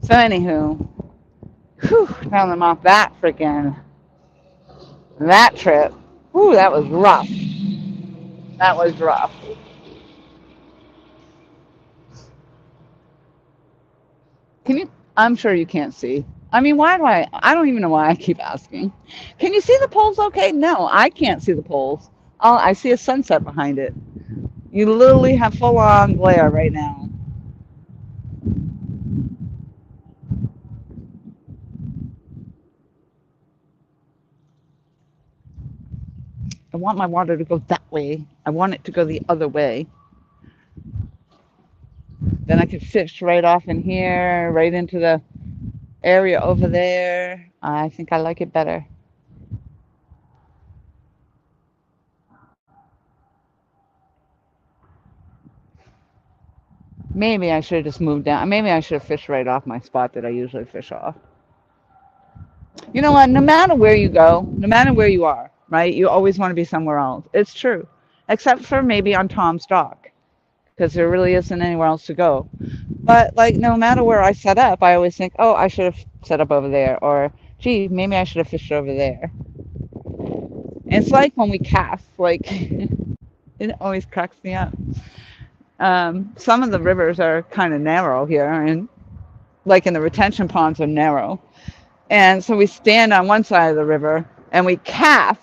So, anywho, now I'm off that trip. Whew, that was rough. That was rough. Can you? I'm sure you can't see. I mean, why do I don't even know why I keep asking. Can you see the poles okay? No, I can't see the poles. I see a sunset behind it. You literally have full on glare right now. I want my water to go that way. I want it to go the other way. Then I could fish right off in here, right into the area over there. I think I like it better. Maybe I should have just moved down. Maybe I should have fished right off my spot that I usually fish off. You know what? No matter where you go, no matter where you are, right? You always want to be somewhere else. It's true. Except for maybe on Tom's dock, because there really isn't anywhere else to go. But like, no matter where I set up, I always think, oh, I should have set up over there, or gee, maybe I should have fished over there. And it's like when we cast, like it always cracks me up. Some of the rivers are kind of narrow here, and like in the retention ponds are narrow. And so we stand on one side of the river and we cast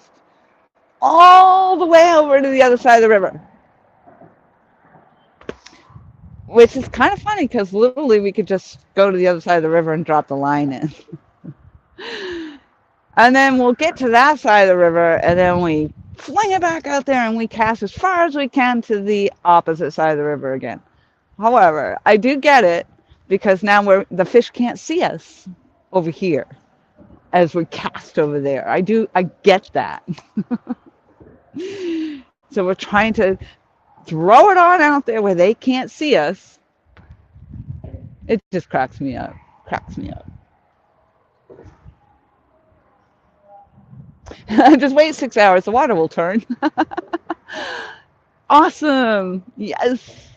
all the way over to the other side of the river, which is kind of funny because literally we could just go to the other side of the river and drop the line in. And then we'll get to that side of the river and then we fling it back out there and we cast as far as we can to the opposite side of the river again. However, I do get it because now the fish can't see us over here as we cast over there. I get that. So we're trying to throw it on out there where they can't see us. It just cracks me up. Just wait 6 hours. The water will turn. Awesome. Yes.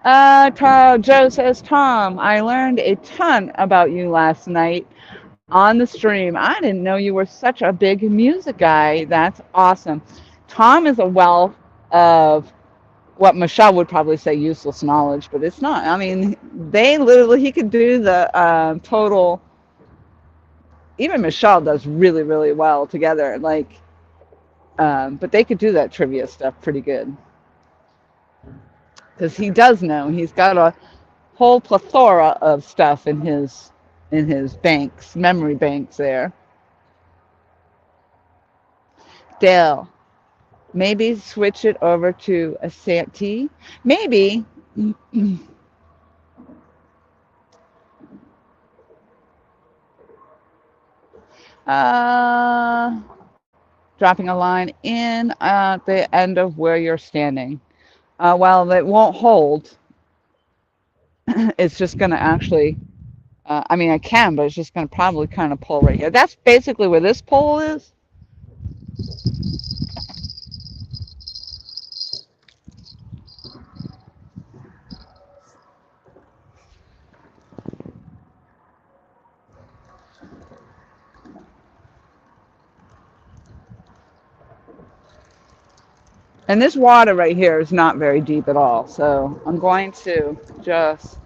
Joe says, Tom, I learned a ton about you last night on the stream. I didn't know you were such a big music guy. That's awesome. Tom is a wealth of what Michelle would probably say useless knowledge, but it's not. I mean, he could do the total. Even Michelle does really, really well together. Like, But they could do that trivia stuff pretty good because he does know. He's got a whole plethora of stuff in his banks, memory banks there. Dale, maybe switch it over to a Santee. Maybe. Uh, dropping a line in at the end of where you're standing. Well, it won't hold. It's just going to actually, I mean, I can, but it's just going to probably kind of pull right here. That's basically where this pole is. And this water right here is not very deep at all. So I'm going to just,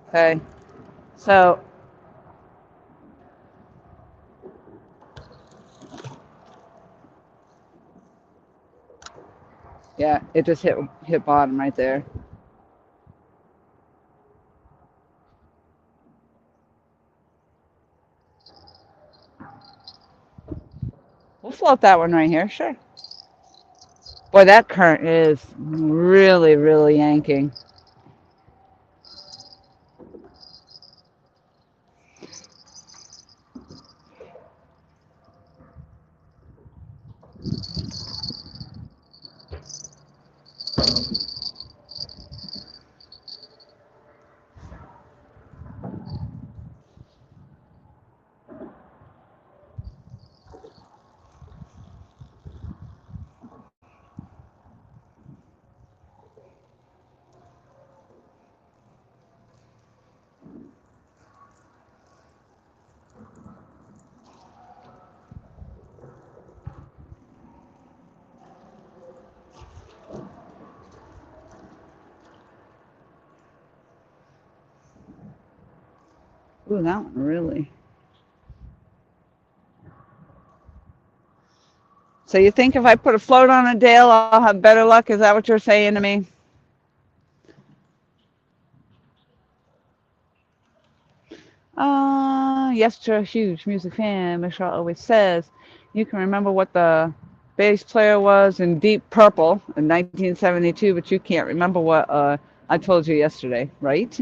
okay. So, yeah, it just hit bottom right there. We'll float that one right here, sure. Boy, that current is really, really yanking. Ooh, that one really. So you think if I put a float on a Dale, I'll have better luck? Is that what you're saying to me? Yes, you're a huge music fan. Michelle always says you can remember what the bass player was in Deep Purple in 1972, but you can't remember what I told you yesterday, right?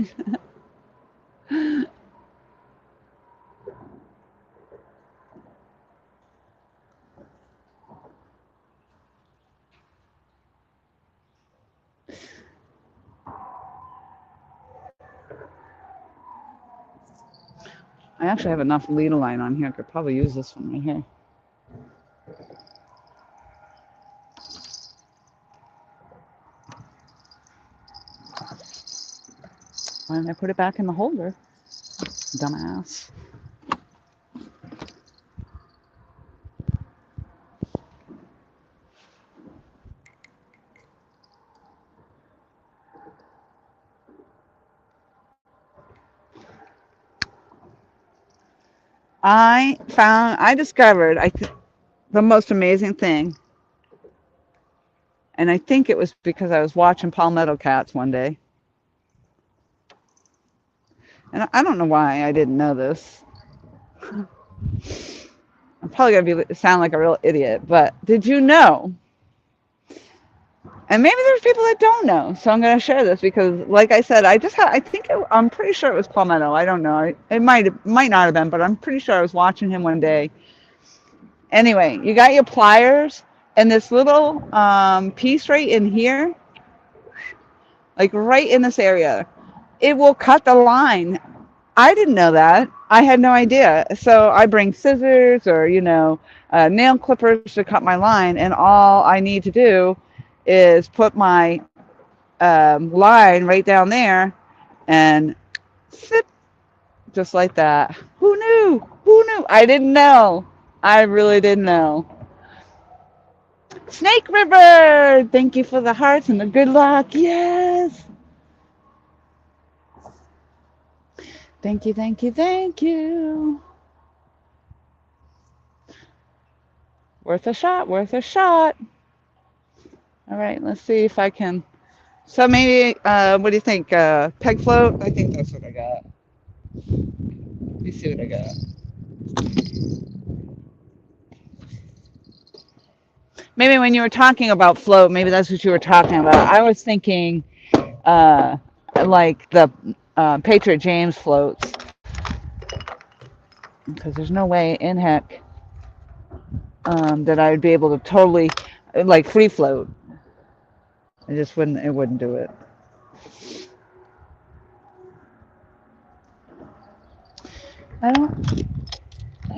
I actually have enough lead line on here. I could probably use this one right here. Why didn't I put it back in the holder? Dumbass. I discovered the most amazing thing, and I think it was because I was watching Palmetto Cats one day. And I don't know why I didn't know this. I'm probably gonna sound like a real idiot, but did you know? And maybe there's people that don't know, so I'm gonna share this because, like I said, I'm pretty sure it was Palmetto. I don't know. It might not have been, but I'm pretty sure I was watching him one day. Anyway, you got your pliers and this little piece right in here, like right in this area. It will cut the line. I didn't know that. I had no idea. So I bring scissors or, nail clippers to cut my line, and all I need to do is put my line right down there and zip, just like that. Who knew? Who knew? I didn't know. I really didn't know. Snake River! Thank you for the hearts and the good luck. Yes! Thank you, thank you, thank you. Worth a shot, worth a shot. All right, let's see if I can. So maybe, what do you think? Peg float? I think that's what I got. Let me see what I got. Maybe when you were talking about float, maybe that's what you were talking about. I was thinking uh, like the Patriot James floats, because there's no way in heck that I would be able to totally like free float. It just wouldn't. It wouldn't do it. I don't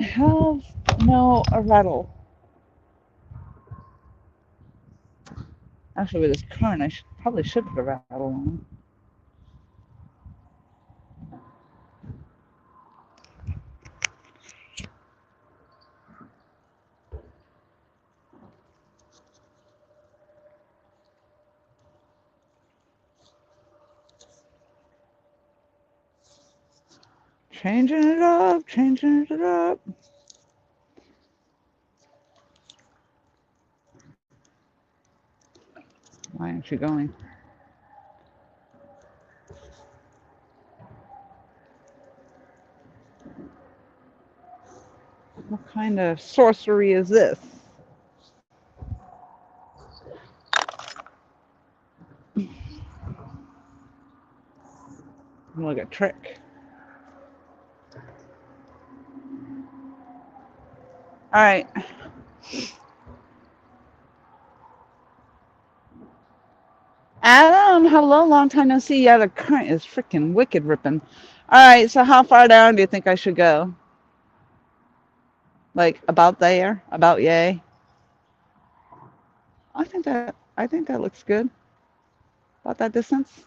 have no a rattle. Actually, with this current, I probably should put a rattle on. Changing it up, changing it up. Why aren't you going? What kind of sorcery is this? Look at trick. All right. Adam, hello, long time no see. Yeah, the current is freaking wicked ripping. All right, so how far down do you think I should go? Like about there? About yay? I think that looks good. About that distance.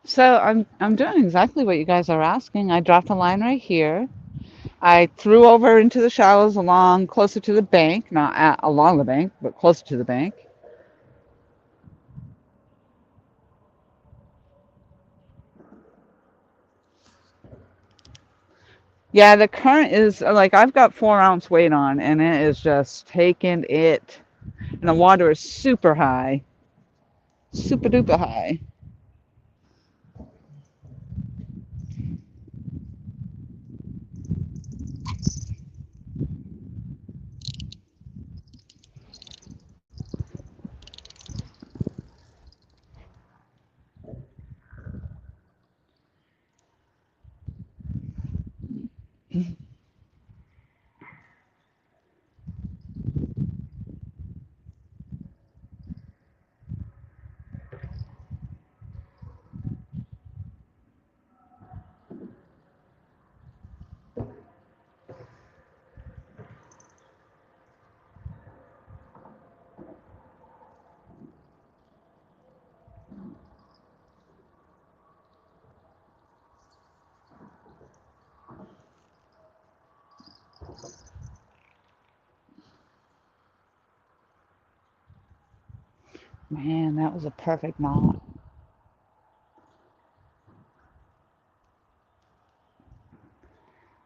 So I'm doing exactly what you guys are asking. I dropped a line right here. I threw over into the shallows along closer to the bank, not along the bank, but closer to the bank. Yeah, the current is like I've got 4 ounce weight on, and it is just taking it. And the water is super high, super duper high. Man, that was a perfect knot.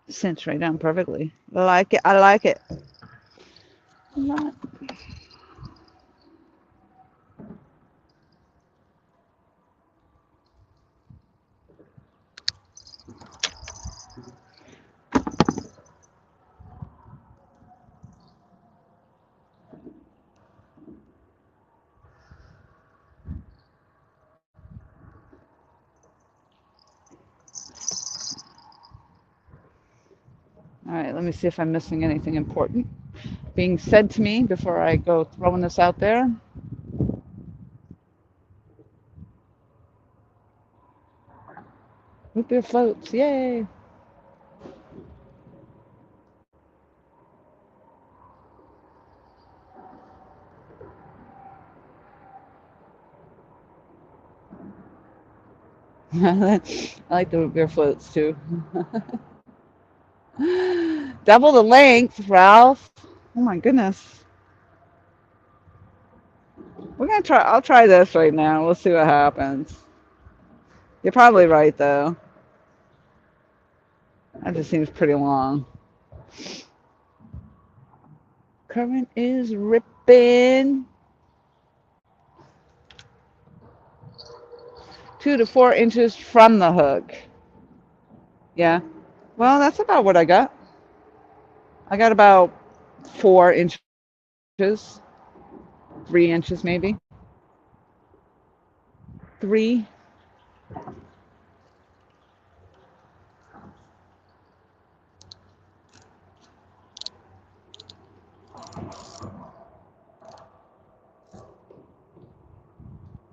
Cinched right down perfectly. I like it. I like it. All right, let me see if I'm missing anything important being said to me before I go throwing this out there. Root beer floats, yay! I like the root beer floats too. Double the length, Ralph. Oh my goodness. We're gonna try. I'll try this right now. We'll see what happens. You're probably right though. That just seems pretty long. Current is ripping 2 to 4 inches from the hook. Yeah. Well, that's about what I got. I got about 4 inches, 3 inches maybe. Three.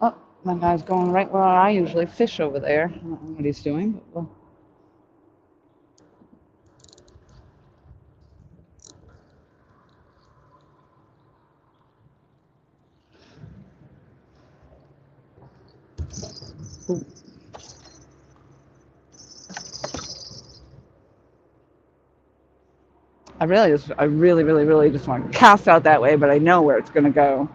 Oh, my guy's going right where I usually fish over there. I don't know what he's doing, but well. Ooh. I really just want to cast out that way, but I know where it's going to go.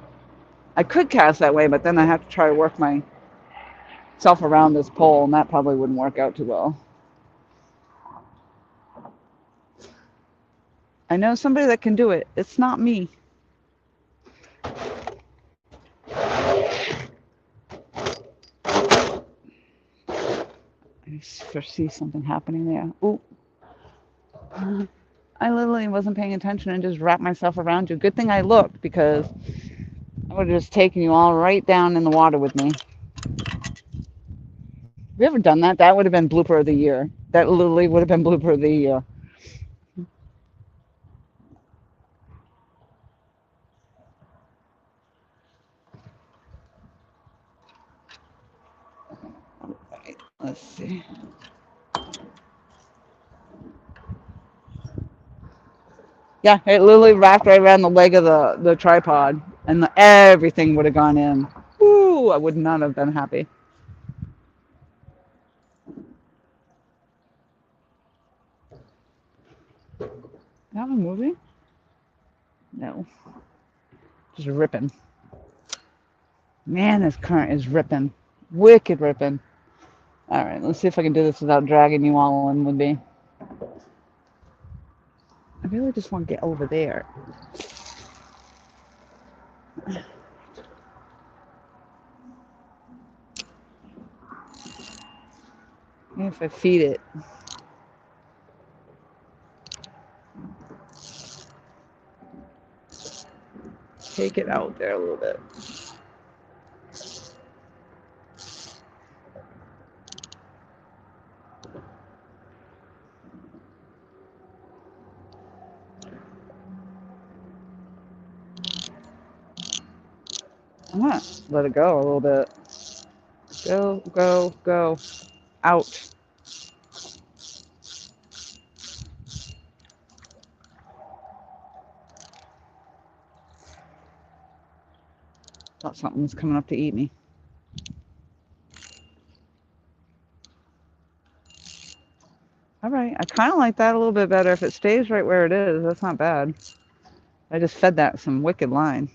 I could cast that way, but then I have to try to work myself around this pole, and that probably wouldn't work out too well. I know somebody that can do it. It's not me. I foresee something happening there. Ooh. I literally wasn't paying attention and just wrapped myself around you. Good thing I looked because I would have just taken you all right down in the water with me. Have you ever done that? That would have been blooper of the year. That literally would have been blooper of the year. Right, let's see. Yeah, it literally wrapped right around the leg of the tripod, and everything would have gone in. Ooh, I would not have been happy. That one moving? No, just ripping. Man, this current is ripping. Wicked ripping. All right, let's see if I can do this without dragging you all in with me. I really just want to get over there. If I feed it. Take it out there a little bit. I'm gonna let it go a little bit. Go, go, go. Out. Thought something was coming up to eat me. All right, I kind of like that a little bit better. If it stays right where it is, that's not bad. I just fed that some wicked line.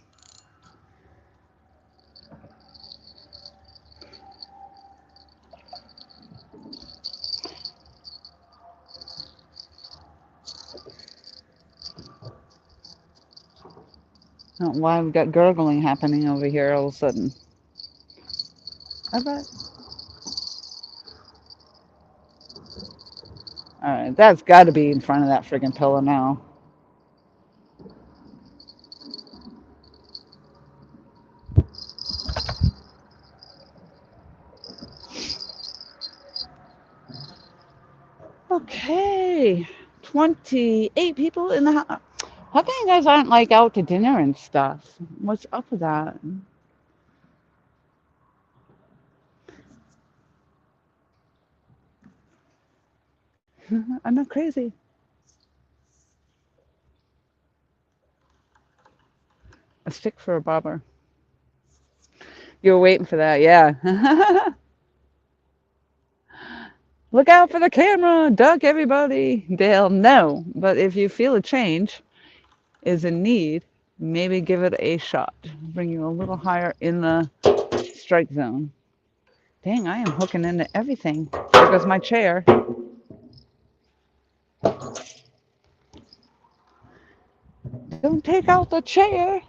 I don't know why we've got gurgling happening over here all of a sudden. All right. All right, that's got to be in front of that friggin' pillow now. Okay, 28 people in the house. How come you guys aren't like out to dinner and stuff? What's up with that? I'm not crazy. A stick for a bobber. You were waiting for that, yeah. Look out for the camera, duck everybody. They'll know. But if you feel a change is in need, maybe give it a shot. Bring you a little higher in the strike zone. Dang, I am hooking into everything. There goes my chair. Don't take out the chair.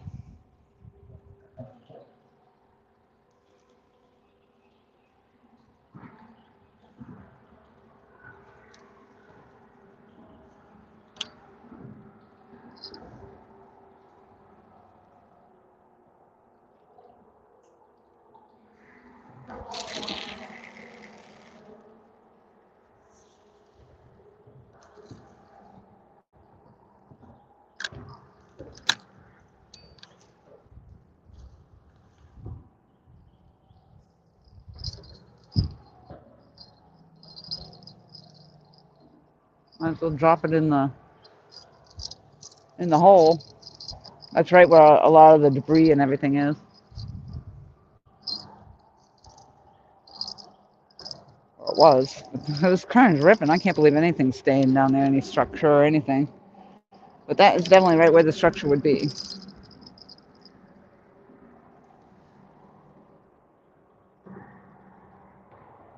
Might as well drop it in the hole. That's right where a lot of the debris and everything is. Or it was. This current's ripping. I can't believe anything's staying down there, any structure or anything. But that is definitely right where the structure would be. All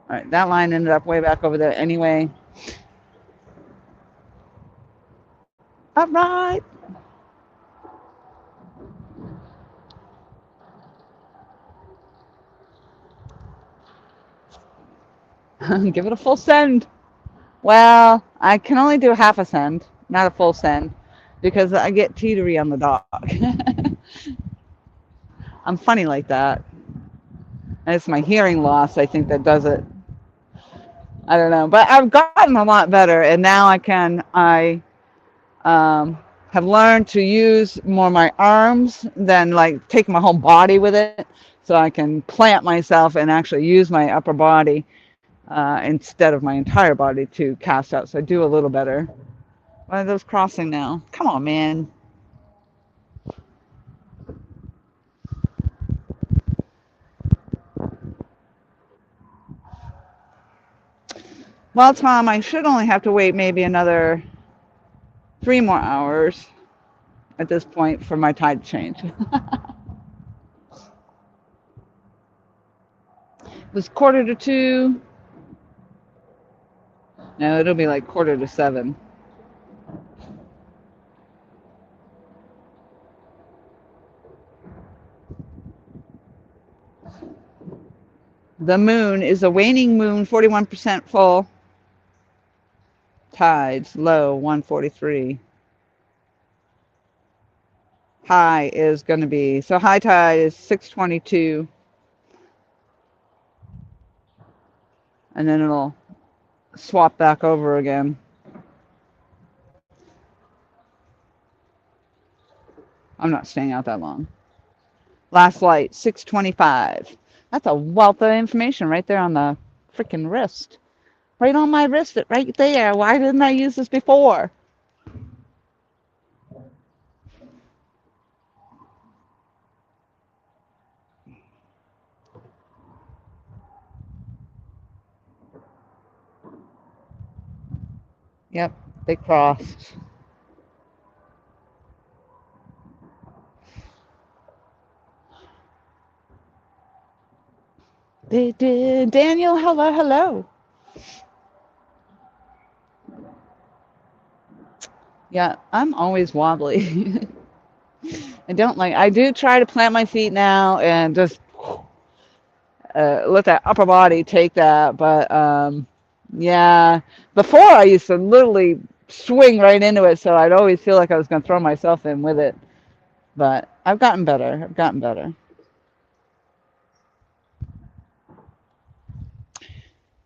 right, that line ended up way back over there anyway. All right. Give it a full send. Well, I can only do half a send, not a full send, because I get teetery on the dock. I'm funny like that. And it's my hearing loss, I think, that does it. I don't know. But I've gotten a lot better, and now I have learned to use more my arms than like take my whole body with it. So I can plant myself and actually use my upper body instead of my entire body to cast out. So I do a little better. Why are those crossing now? Come on, man. Well, Tom, I should only have to wait maybe another 3 more hours at this point for my tide change. It was 1:45. No, it'll be like 6:45. The moon is a waning moon, 41% full. Tides, low, 143. High is going to be, so high tide is 622. And then it'll swap back over again. I'm not staying out that long. Last light, 625. That's a wealth of information right there on the freaking wrist. Right on my wrist, right there. Why didn't I use this before? Yep, they crossed. They did. Daniel, hello, hello. Yeah, I'm always wobbly. I do try to plant my feet now and just let that upper body take that. But yeah, before I used to literally swing right into it, so I'd always feel like I was going to throw myself in with it. But I've gotten better. I've gotten better.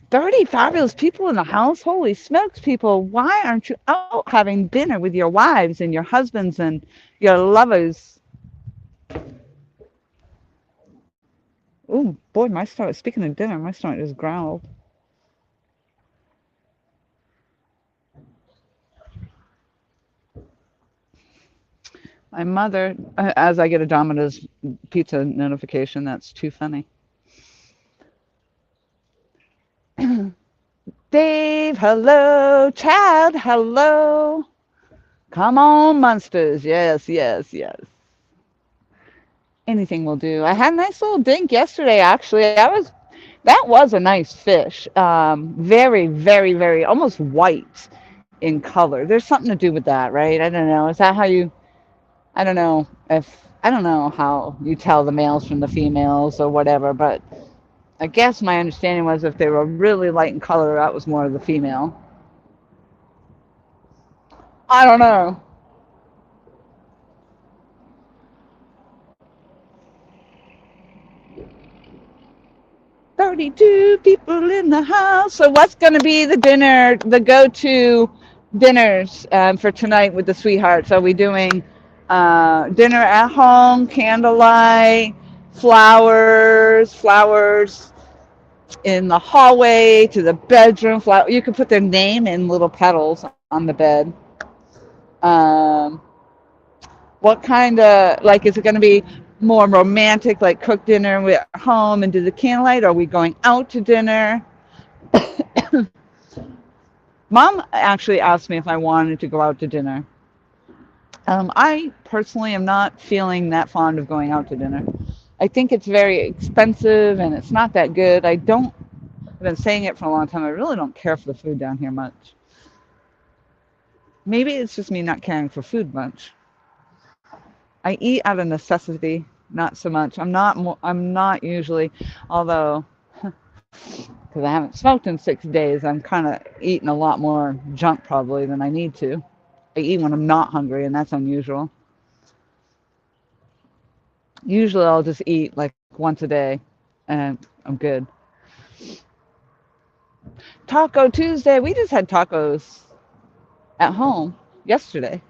30 fabulous people in the house. Holy smokes, people. Why aren't you out having dinner with your wives and your husbands and your lovers? Oh, boy, my stomach, speaking of dinner, my stomach just growled. My mother, as I get a Domino's pizza notification, that's too funny. Dave, hello. Chad, hello. Come on, monsters. Yes, yes, yes. Anything will do. I had a nice little dink yesterday, actually. That was a nice fish. Very, very, very, almost white in color. There's something to do with that, right? I don't know. Is that how you, I don't know how you tell the males from the females or whatever, but I guess my understanding was if they were really light in color, that was more of the female. I don't know. 32 people in the house. So what's going to be the dinner, the go-to dinners for tonight with the sweethearts? Are we doing dinner at home, candlelight, flowers in the hallway to the bedroom? You can put their name in little petals on the bed. Um, what kind of, like, is it going to be more romantic, like cook dinner at home and do the candlelight? Or are we going out to dinner? Mom actually asked me if I wanted to go out to dinner. I personally am not feeling that fond of going out to dinner. I think it's very expensive and it's not that good. I've been saying it for a long time. I really don't care for the food down here much. Maybe it's just me not caring for food much. I eat out of necessity, not so much. I'm not usually, although because I haven't smoked in 6 days, I'm kind of eating a lot more junk probably than I need to. I eat when I'm not hungry, and that's unusual. Usually I'll just eat like once a day, and I'm good. Taco Tuesday. We just had tacos at home yesterday.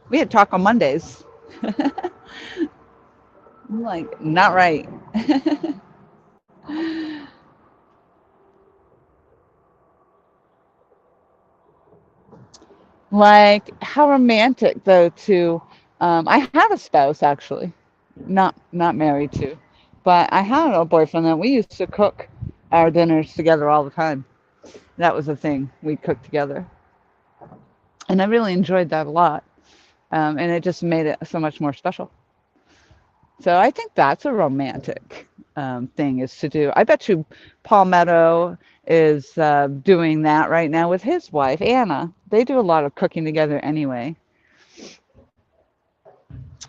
We had Taco Mondays. I'm like, not right. Like, how romantic though to I had a spouse actually, not married to, but I had a boyfriend that we used to cook our dinners together all the time. That was the thing. We'd cook together. And I really enjoyed that a lot. And it just made it so much more special. So I think that's a romantic thing is to do. I bet you Paul Meadow is doing that right now with his wife, Anna. They do a lot of cooking together anyway.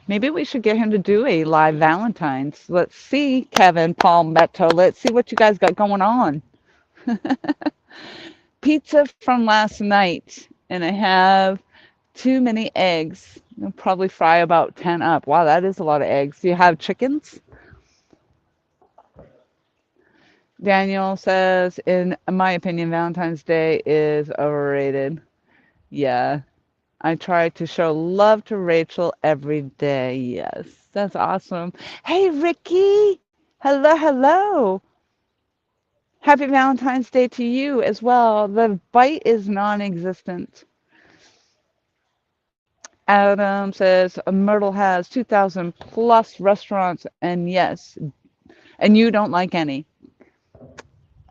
Maybe we should get him to do a live Valentine's. Let's see, Kevin, Paul Meadow. Let's see what you guys got going on. Pizza from last night, and I have too many eggs. I'll probably fry about 10 up. Wow, that is a lot of eggs. Do you have chickens? Daniel says, in my opinion, Valentine's Day is overrated. Yeah, I try to show love to Rachel every day. Yes, that's awesome. Hey, Ricky. Hello, hello. Happy Valentine's Day to you as well. The bite is non-existent. Adam says Myrtle has 2,000 plus restaurants, and yes, and you don't like any.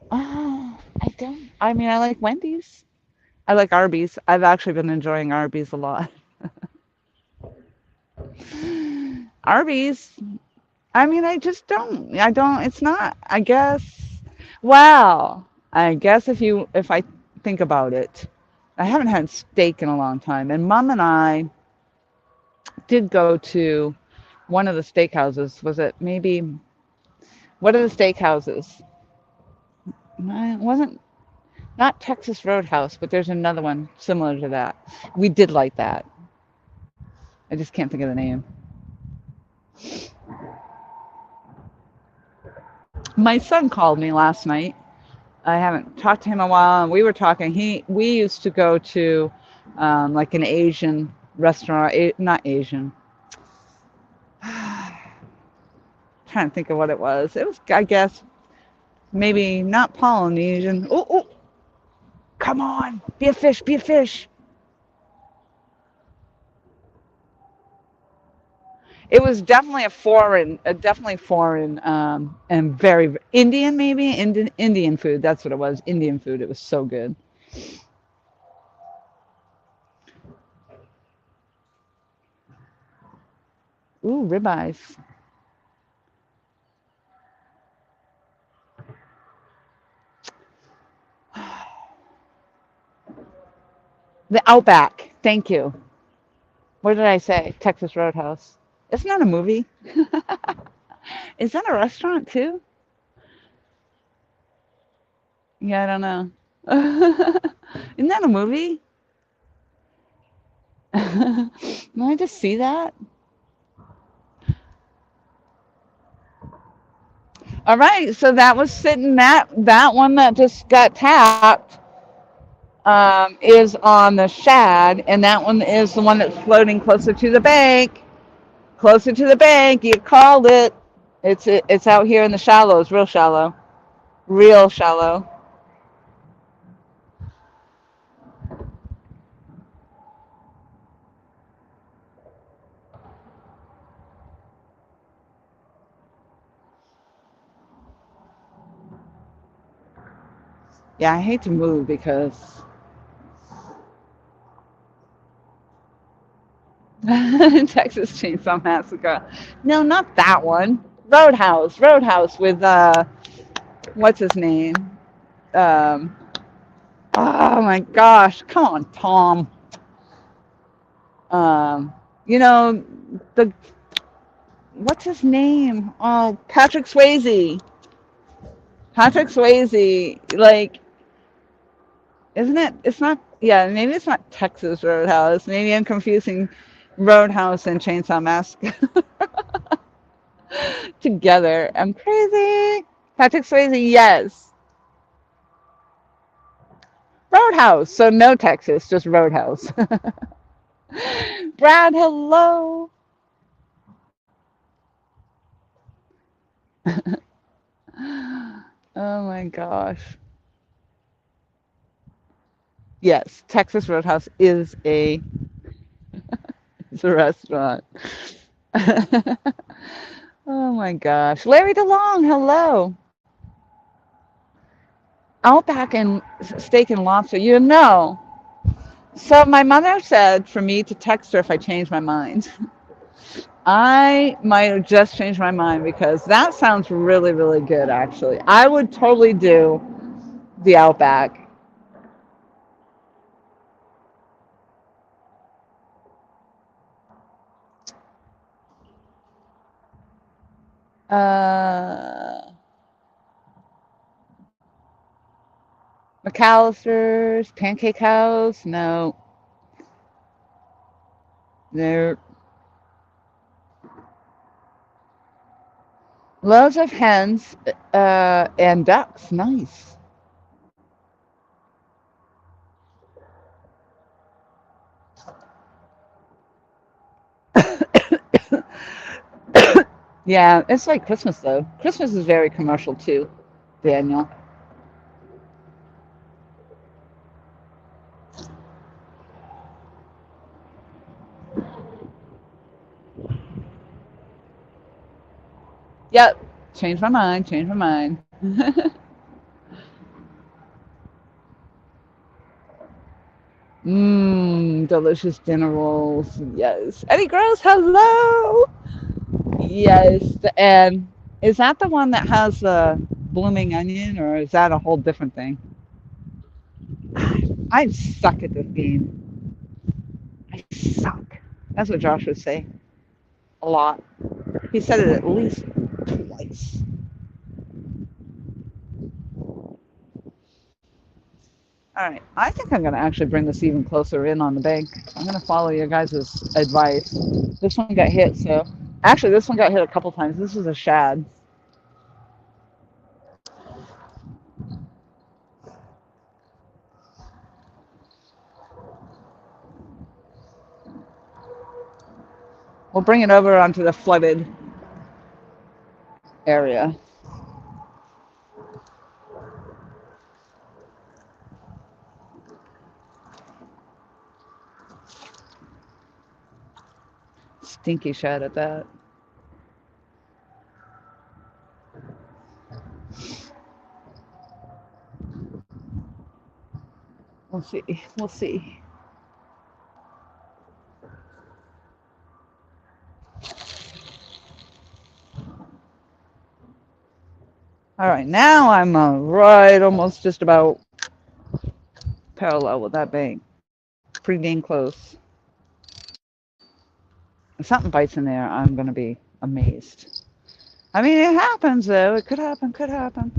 Oh, I don't. I mean, I like Wendy's. I like Arby's. I've actually been enjoying Arby's a lot. Arby's. I mean, I just don't. I don't. It's not. I guess. Wow. I guess if I think about it, I haven't had steak in a long time, and Mom and I did go to one of the steakhouses. Was it maybe what are the steakhouses? It wasn't not Texas Roadhouse, but there's another one similar to that. We did like that. I just can't think of the name. My son called me last night. I haven't talked to him in a while, and we were talking. We used to go to like an Asian restaurant, not Asian. Trying to think of what it was. It was, I guess, maybe not Polynesian. Oh, oh, come on, be a fish, be a fish. It was definitely foreign, and very Indian, maybe Indian food. That's what it was. Indian food. It was so good. Ooh, ribeyes. The Outback. Thank you. What did I say? Texas Roadhouse. Isn't that a movie? Is that a restaurant too? Yeah, I don't know. Isn't that a movie? Did I just see that? All right, so that was sitting that one that just got tapped is on the shad, and that one is the one that's floating closer to the bank. Closer to the bank. You called it. It's out here in the shallows, real shallow, real shallow. Yeah, I hate to move because Texas Chainsaw Massacre. No, not that one. Roadhouse, Roadhouse with what's his name? Um, oh my gosh, come on, Tom. Um, you know the what's his name? Oh, Patrick Swayze. Patrick Swayze. Like, isn't it? It's not. Yeah, maybe it's not Texas Roadhouse. Maybe I'm confusing Roadhouse and Chainsaw Massacre together. I'm crazy. Patrick Swayze, yes. Roadhouse. So no Texas, just Roadhouse. Brad, hello. Oh my gosh. Yes, Texas Roadhouse is a restaurant. Oh my gosh. Larry DeLong, hello. Outback and steak and lobster. So my mother said for me to text her if I changed my mind. I might have just changed my mind because that sounds really, really good, actually. I would totally do the Outback. Uh, McAllister's, Pancake House. No, they're loads of hens and ducks. Nice. Yeah, it's like Christmas though. Christmas is very commercial too, Daniel. Yep. Change my mind. Change my mind. Mmm, delicious dinner rolls. Yes. Eddie Gross, hello. Yes. And is that the one that has the blooming onion, or is that a whole different thing? I suck at this game. I suck. That's what Josh would say a lot. He said it at least twice. All right. I think I'm going to actually bring this even closer in on the bank. I'm going to follow your guys' advice. This one got hit, so actually, this one got hit a couple times. This is a shad. We'll bring it over onto the flooded area. Stinky shad at that. We'll see. We'll see. All right, now I'm right almost just about parallel with that bank. Pretty dang close. If something bites in there, I'm going to be amazed. I mean, it happens, though. It could happen, could happen.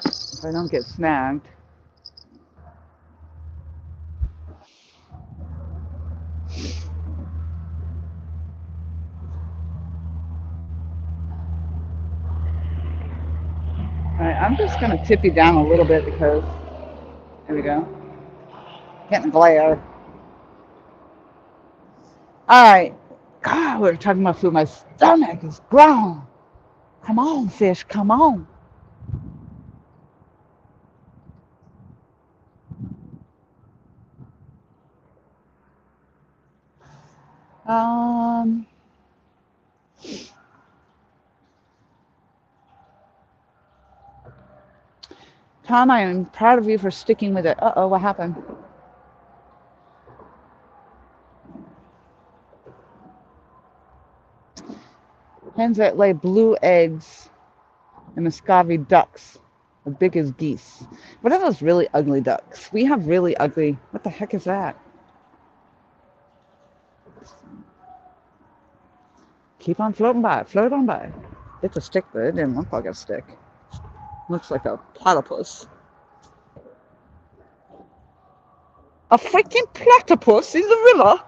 If I don't get snagged. All right, I'm just going to tip you down a little bit because, there we go, getting glare. All right. God, we were talking about food. My stomach is growling. Come on, fish, come on. Um, Tom, I am proud of you for sticking with it. Uh-oh, what happened? Hens that lay blue eggs and Muscovy ducks, as big as geese. What are those really ugly ducks? We have really ugly. What the heck is that? Keep on floating by. Float on by. It's a stick, but it didn't look like a stick. Looks like a platypus. A freaking platypus in the river?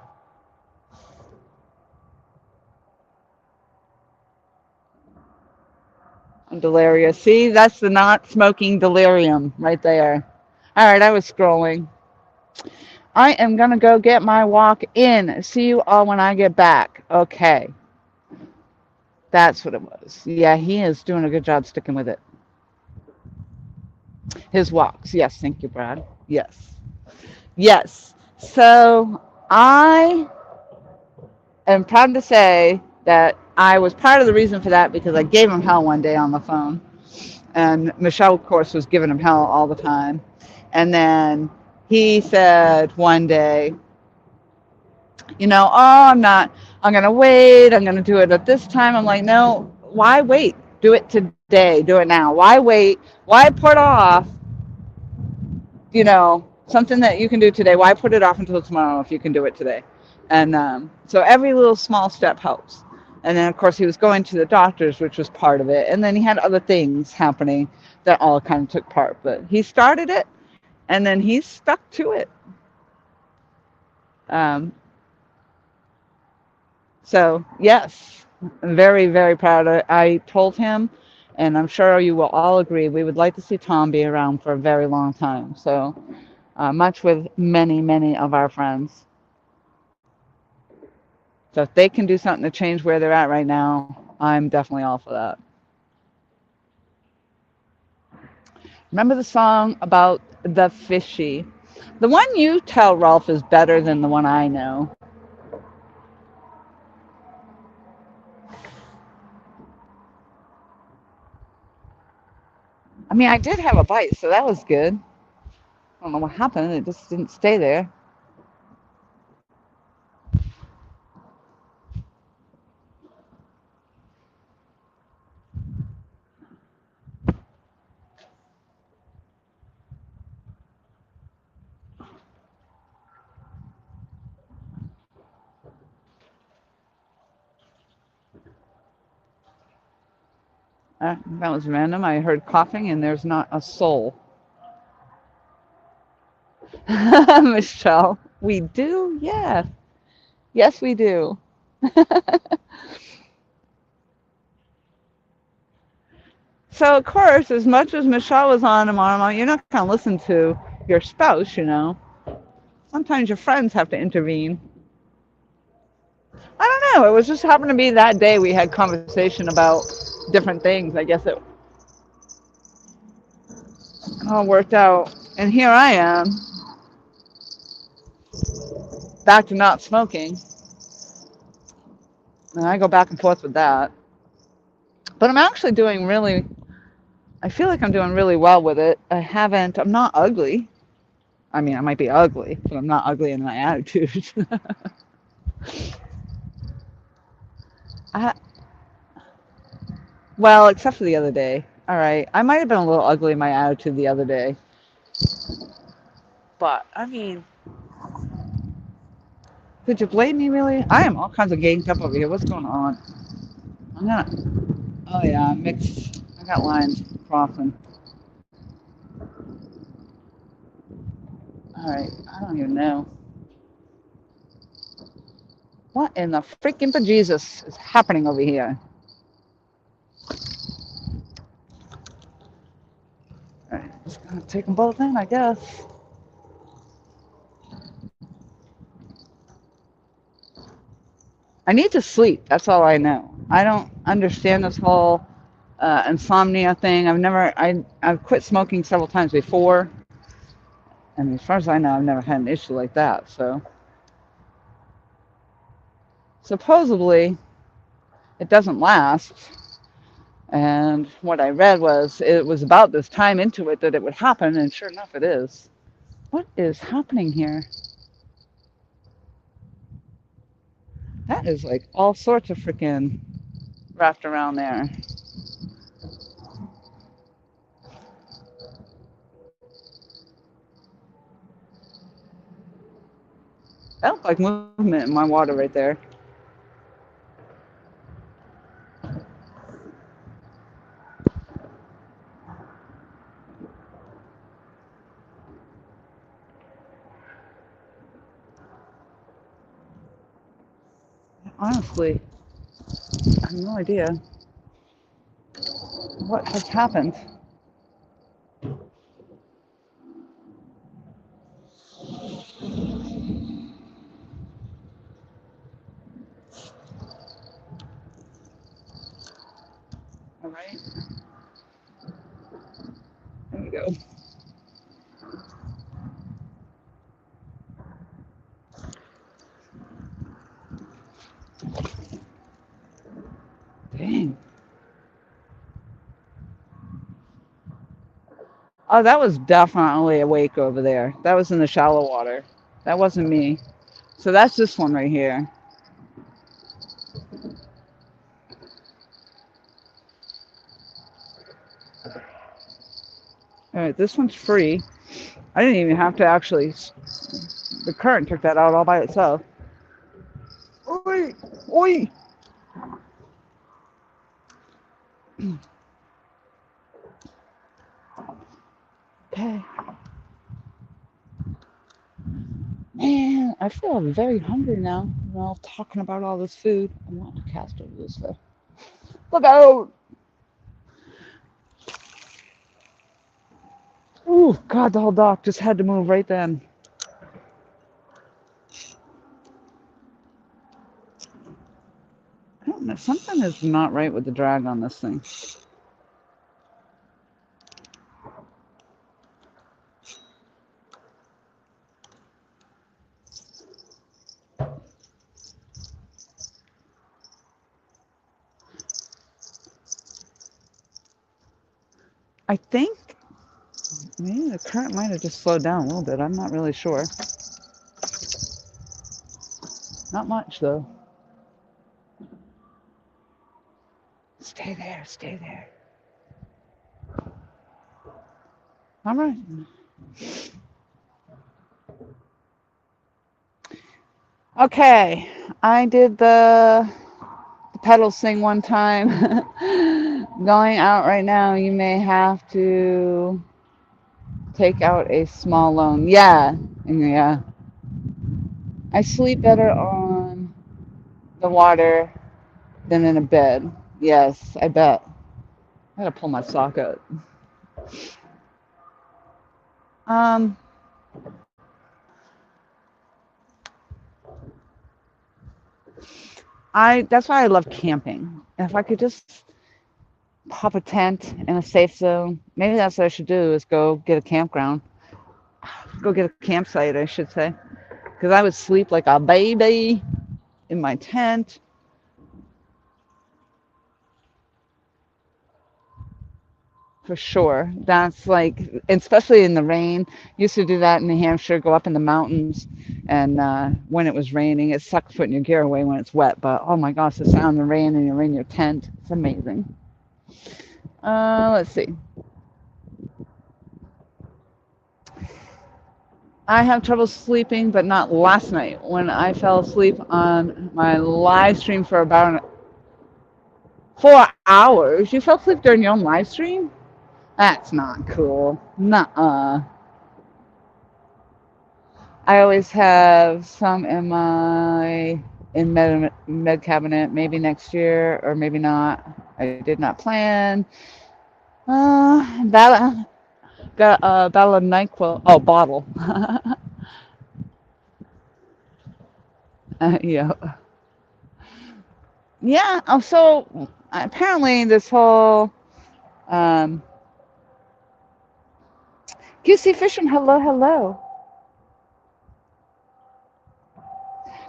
Delirious. See, that's the not smoking delirium right there. All right, I was scrolling. I am going to go get my walk in. See you all when I get back. Okay. That's what it was. Yeah, he is doing a good job sticking with it. His walks. Yes, thank you, Brad. Yes. Yes. So I am proud to say that I was part of the reason for that because I gave him hell one day on the phone. And Michelle, of course, was giving him hell all the time. And then he said one day, I'm going to wait. I'm going to do it at this time. I'm like, no, why wait? Do it today. Do it now. Why wait? Why put off, something that you can do today? Why put it off until tomorrow if you can do it today? And so every little small step helps. And then, of course, he was going to the doctors, which was part of it. And then he had other things happening that all kind of took part. But he started it, and then he stuck to it. Um, So, yes, I'm very, very proud. I told him, and I'm sure you will all agree, we would like to see Tom be around for a very long time. So, much with many, many of our friends. So, if they can do something to change where they're at right now, I'm definitely all for that. Remember the song about the fishy? The one you tell, Rolf, is better than the one I know. I mean, I did have a bite, so that was good. I don't know what happened. It just didn't stay there. That was random. I heard coughing, and there's not a soul. Michelle, we do? Yeah. Yes, we do. So, of course, as much as Michelle was on tomorrow, you're not going to listen to your spouse. Sometimes your friends have to intervene. I don't know. It was just happened to be that day we had conversation about different things. I guess it all worked out. And here I am, back to not smoking. And I go back and forth with that. But I'm actually I feel like I'm doing really well with it. I'm not ugly. I mean, I might be ugly, but I'm not ugly in my attitude. I, well, except for the other day. All right, I might have been a little ugly in my attitude the other day, but I mean, could you blame me really? I am all kinds of ganged up over here. What's going on? I'm gonna. Oh yeah, mixed. I got lines crossing. All right, I don't even know what in the freaking bejesus is happening over here. All right, just gonna take them both in, I guess. I need to sleep. That's all I know. I don't understand this whole insomnia thing. I've quit smoking several times before, and as far as I know, I've never had an issue like that. So supposedly it doesn't last. And what I read was it was about this time into it that it would happen, and sure enough, it is. What is happening here? That is like all sorts of freaking wrapped around there. That looked like movement in my water right there. Honestly, I have no idea what has happened. All right, there we go. Dang. Oh, that was definitely a wake over there. That was in the shallow water. That wasn't me. So that's this one right here. All right, this one's free. I didn't even have to actually. The current took that out all by itself. Oi, oi. Okay. Man, I feel very hungry now. While talking about all this food, I want to cast over this way. Look out! Ooh, God, the whole dock just had to move right then. I don't know. Something is not right with the drag on this thing. I think maybe the current might have just slowed down a little bit. I'm not really sure. Not much, though. Stay there, stay there. All right. Okay, I did the pedals thing one time. Going out right now, you may have to take out a small loan. Yeah, yeah. I sleep better on the water than in a bed. Yes, I bet. I gotta pull my sock out. Um, I that's why I love camping. If I could just pop a tent in a safe zone, maybe that's what I should do is go get a campground. Go get a campsite, I should say. Because I would sleep like a baby in my tent. for sure. That's like, especially in the rain. Used to do that in New Hampshire, go up in the mountains, and when it was raining, it sucks putting your gear away when it's wet. But oh my gosh, the sound of the rain and you're in your tent, it's amazing. Let's see. I have trouble sleeping, but not last night when I fell asleep on my live stream for about 4 hours. You fell asleep during your own live stream? That's not cool. Nuh-uh. I always have some in my med cabinet. Maybe next year or maybe not. I did not plan. That got a bottle of NyQuil. Oh, bottle. Yeah. Yeah. Oh, so apparently this whole um, QC Fishman. Hello, hello.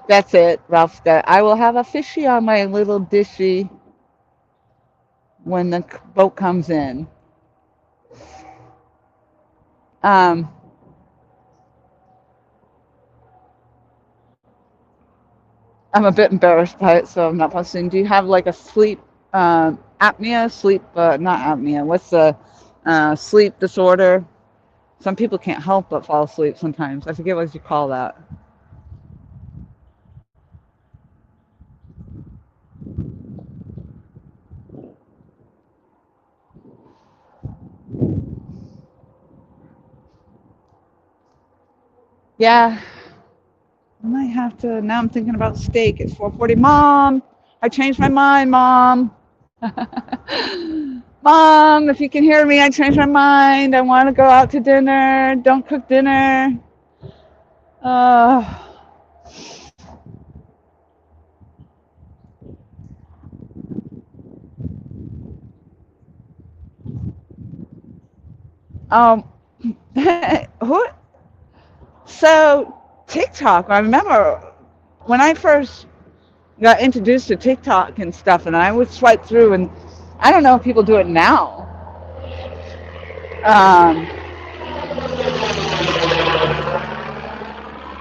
That's it, Ralph. That I will have a fishy on my little dishy when the boat comes in. Um, I'm a bit embarrassed by it, so I'm not posting. Do you have like a sleep apnea? Sleep, not apnea. What's the sleep disorder? Some people can't help but fall asleep sometimes. I forget what you call that. Yeah, I might have to. Now I'm thinking about steak. It's 4:40. Mom, I changed my mind, Mom. Mom, if you can hear me, I changed my mind. I want to go out to dinner. Don't cook dinner. Uh, um, who? So TikTok. I remember when I first got introduced to TikTok and stuff, and I would swipe through, and I don't know if people do it now. Um,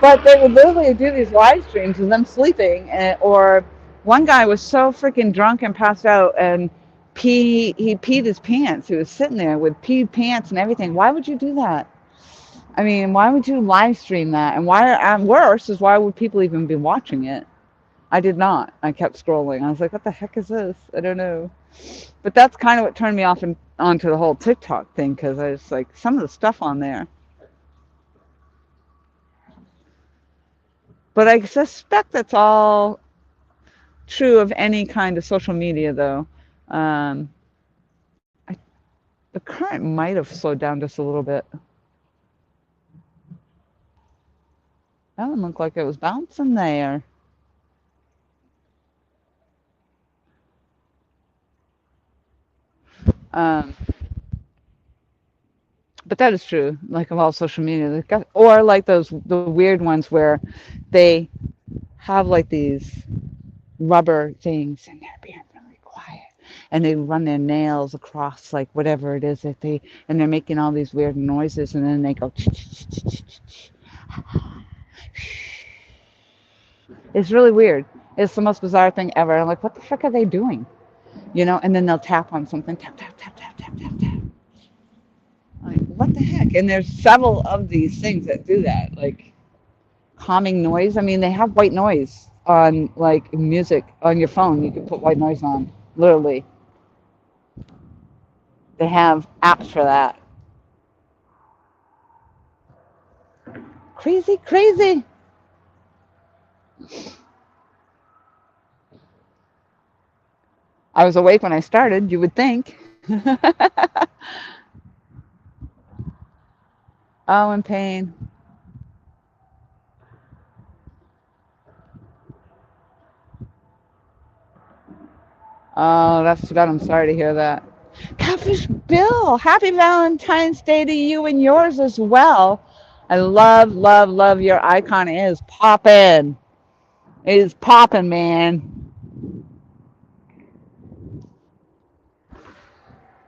But they would literally do these live streams of them sleeping, or one guy was so freaking drunk and passed out, and he peed his pants. He was sitting there with peed pants and everything. Why would you do that? I mean, why would you live stream that? And why? And worse is, why would people even be watching it? I did not. I kept scrolling. I was like, what the heck is this? I don't know. But that's kind of what turned me off and onto the whole TikTok thing, because I was like, some of the stuff on there. But I suspect that's all true of any kind of social media, though. Um, I, the current might have slowed down just a little bit. That one looked like it was bouncing there. Um, but that is true, like of all social media. Or like the weird ones where they have like these rubber things and they're being really quiet. And they run their nails across like whatever it is that and they're making all these weird noises, and then they go. It's really weird. It's the most bizarre thing ever. I'm like, what the frick are they doing? And then they'll tap on something, tap, tap, tap, tap, tap, tap, tap. Like, what the heck? And there's several of these things that do that, like calming noise. I mean, they have white noise on like music on your phone. You can put white noise on, literally. They have apps for that. Crazy, crazy. I was awake when I started, you would think. Oh, in pain. Oh, that's too bad. I'm sorry to hear that. Catfish Bill, happy Valentine's Day to you and yours as well. I love, love, love your icon. It is popping. It is popping, man.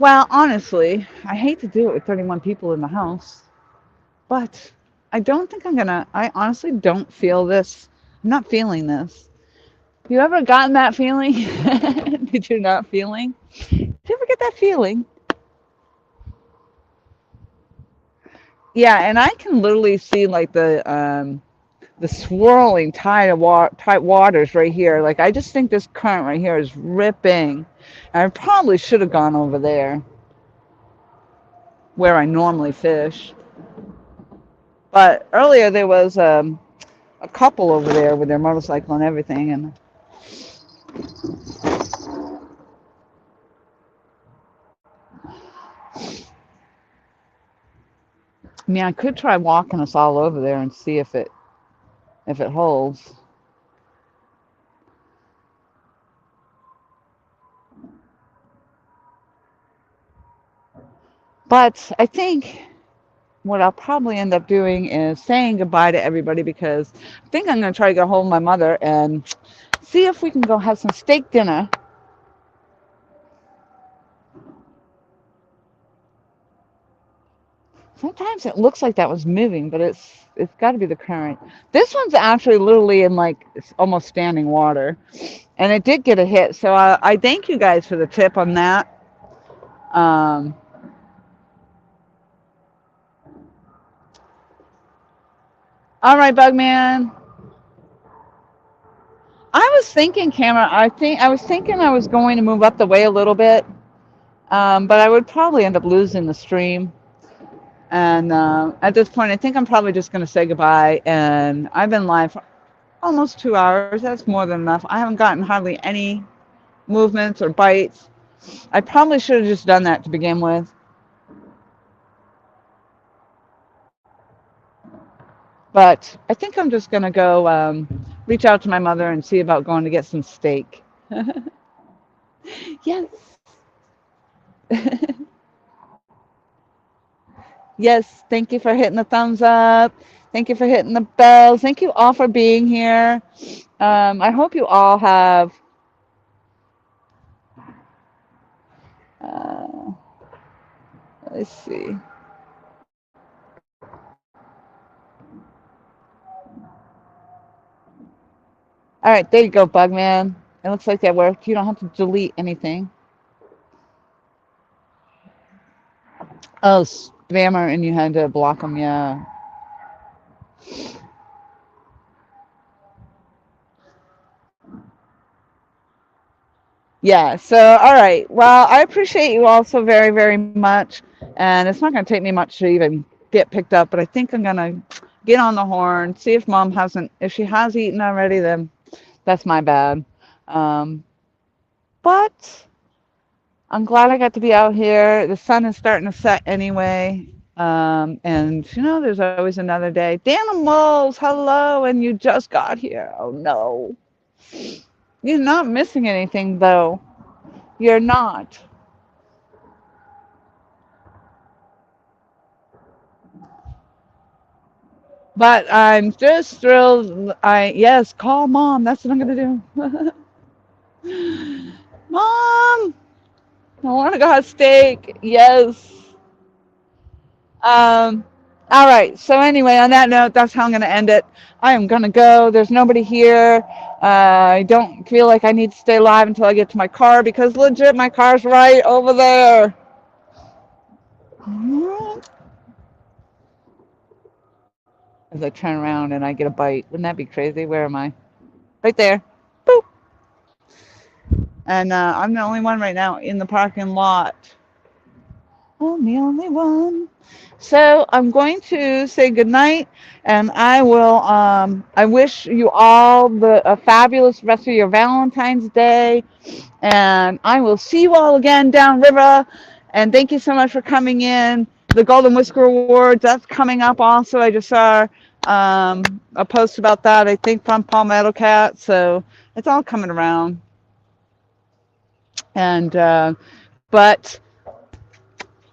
Well, honestly, I hate to do it with 31 people in the house, but I don't think I'm gonna. I honestly don't feel this. I'm not feeling this. You ever gotten that feeling that you're not feeling? Did you ever get that feeling? Yeah, and I can literally see like the swirling tide waters right here. Like I just think this current right here is ripping. And I probably should have gone over there where I normally fish. But earlier there was a couple over there with their motorcycle and everything. And I mean, I could try walking us all over there and see if it holds. But I think what I'll probably end up doing is saying goodbye to everybody because I think I'm going to try to get a hold of my mother and see if we can go have some steak dinner. Sometimes it looks like that was moving, but it's got to be the current. This one's actually literally in like it's almost standing water, and it did get a hit. So I thank you guys for the tip on that. Um, all right, Bugman. I was thinking, Cameron. I was thinking I was going to move up the way a little bit, but I would probably end up losing the stream. And at this point, I think I'm probably just going to say goodbye. And I've been live for almost 2 hours. That's more than enough. I haven't gotten hardly any movements or bites. I probably should have just done that to begin with. But I think I'm just going to go reach out to my mother and see about going to get some steak. Yes. Yes. Thank you for hitting the thumbs up. Thank you for hitting the bells. Thank you all for being here. I hope you all have. Uh, let's see. All right, there you go, Bugman. It looks like that worked. You don't have to delete anything. Oh, spammer, and you had to block them. Yeah. Yeah. So, all right. Well, I appreciate you all so very, very much. And it's not going to take me much to even get picked up, but I think I'm going to get on the horn, see if mom hasn't, if she has eaten already, then that's my bad. Um, but I'm glad I got to be out here. The sun is starting to set anyway. And there's always another day. Danimals, hello, and you just got here. Oh no. You're not missing anything though. You're not. But I'm just thrilled. Yes, call mom. That's what I'm gonna do. Mom, I want to go have steak. Yes. Um, all right. So anyway, on that note, that's how I'm going to end it. I am going to go. There's nobody here. I don't feel like I need to stay live until I get to my car because legit, my car's right over there. As I turn around and I get a bite. Wouldn't that be crazy? Where am I? Right there. Boop. And I'm the only one right now in the parking lot. I'm the only one. So I'm going to say goodnight, and I will. I wish you all a fabulous rest of your Valentine's Day, and I will see you all again downriver. And thank you so much for coming in. The Golden Whisker Awards, that's coming up also. I just saw a post about that, I think, from Palmetto Cat. So it's all coming around. And but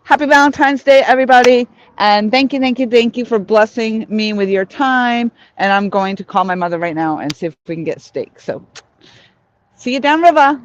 happy Valentine's Day, everybody. And thank you, thank you, thank you for blessing me with your time. And I'm going to call my mother right now and see if we can get steak. So see you downriver.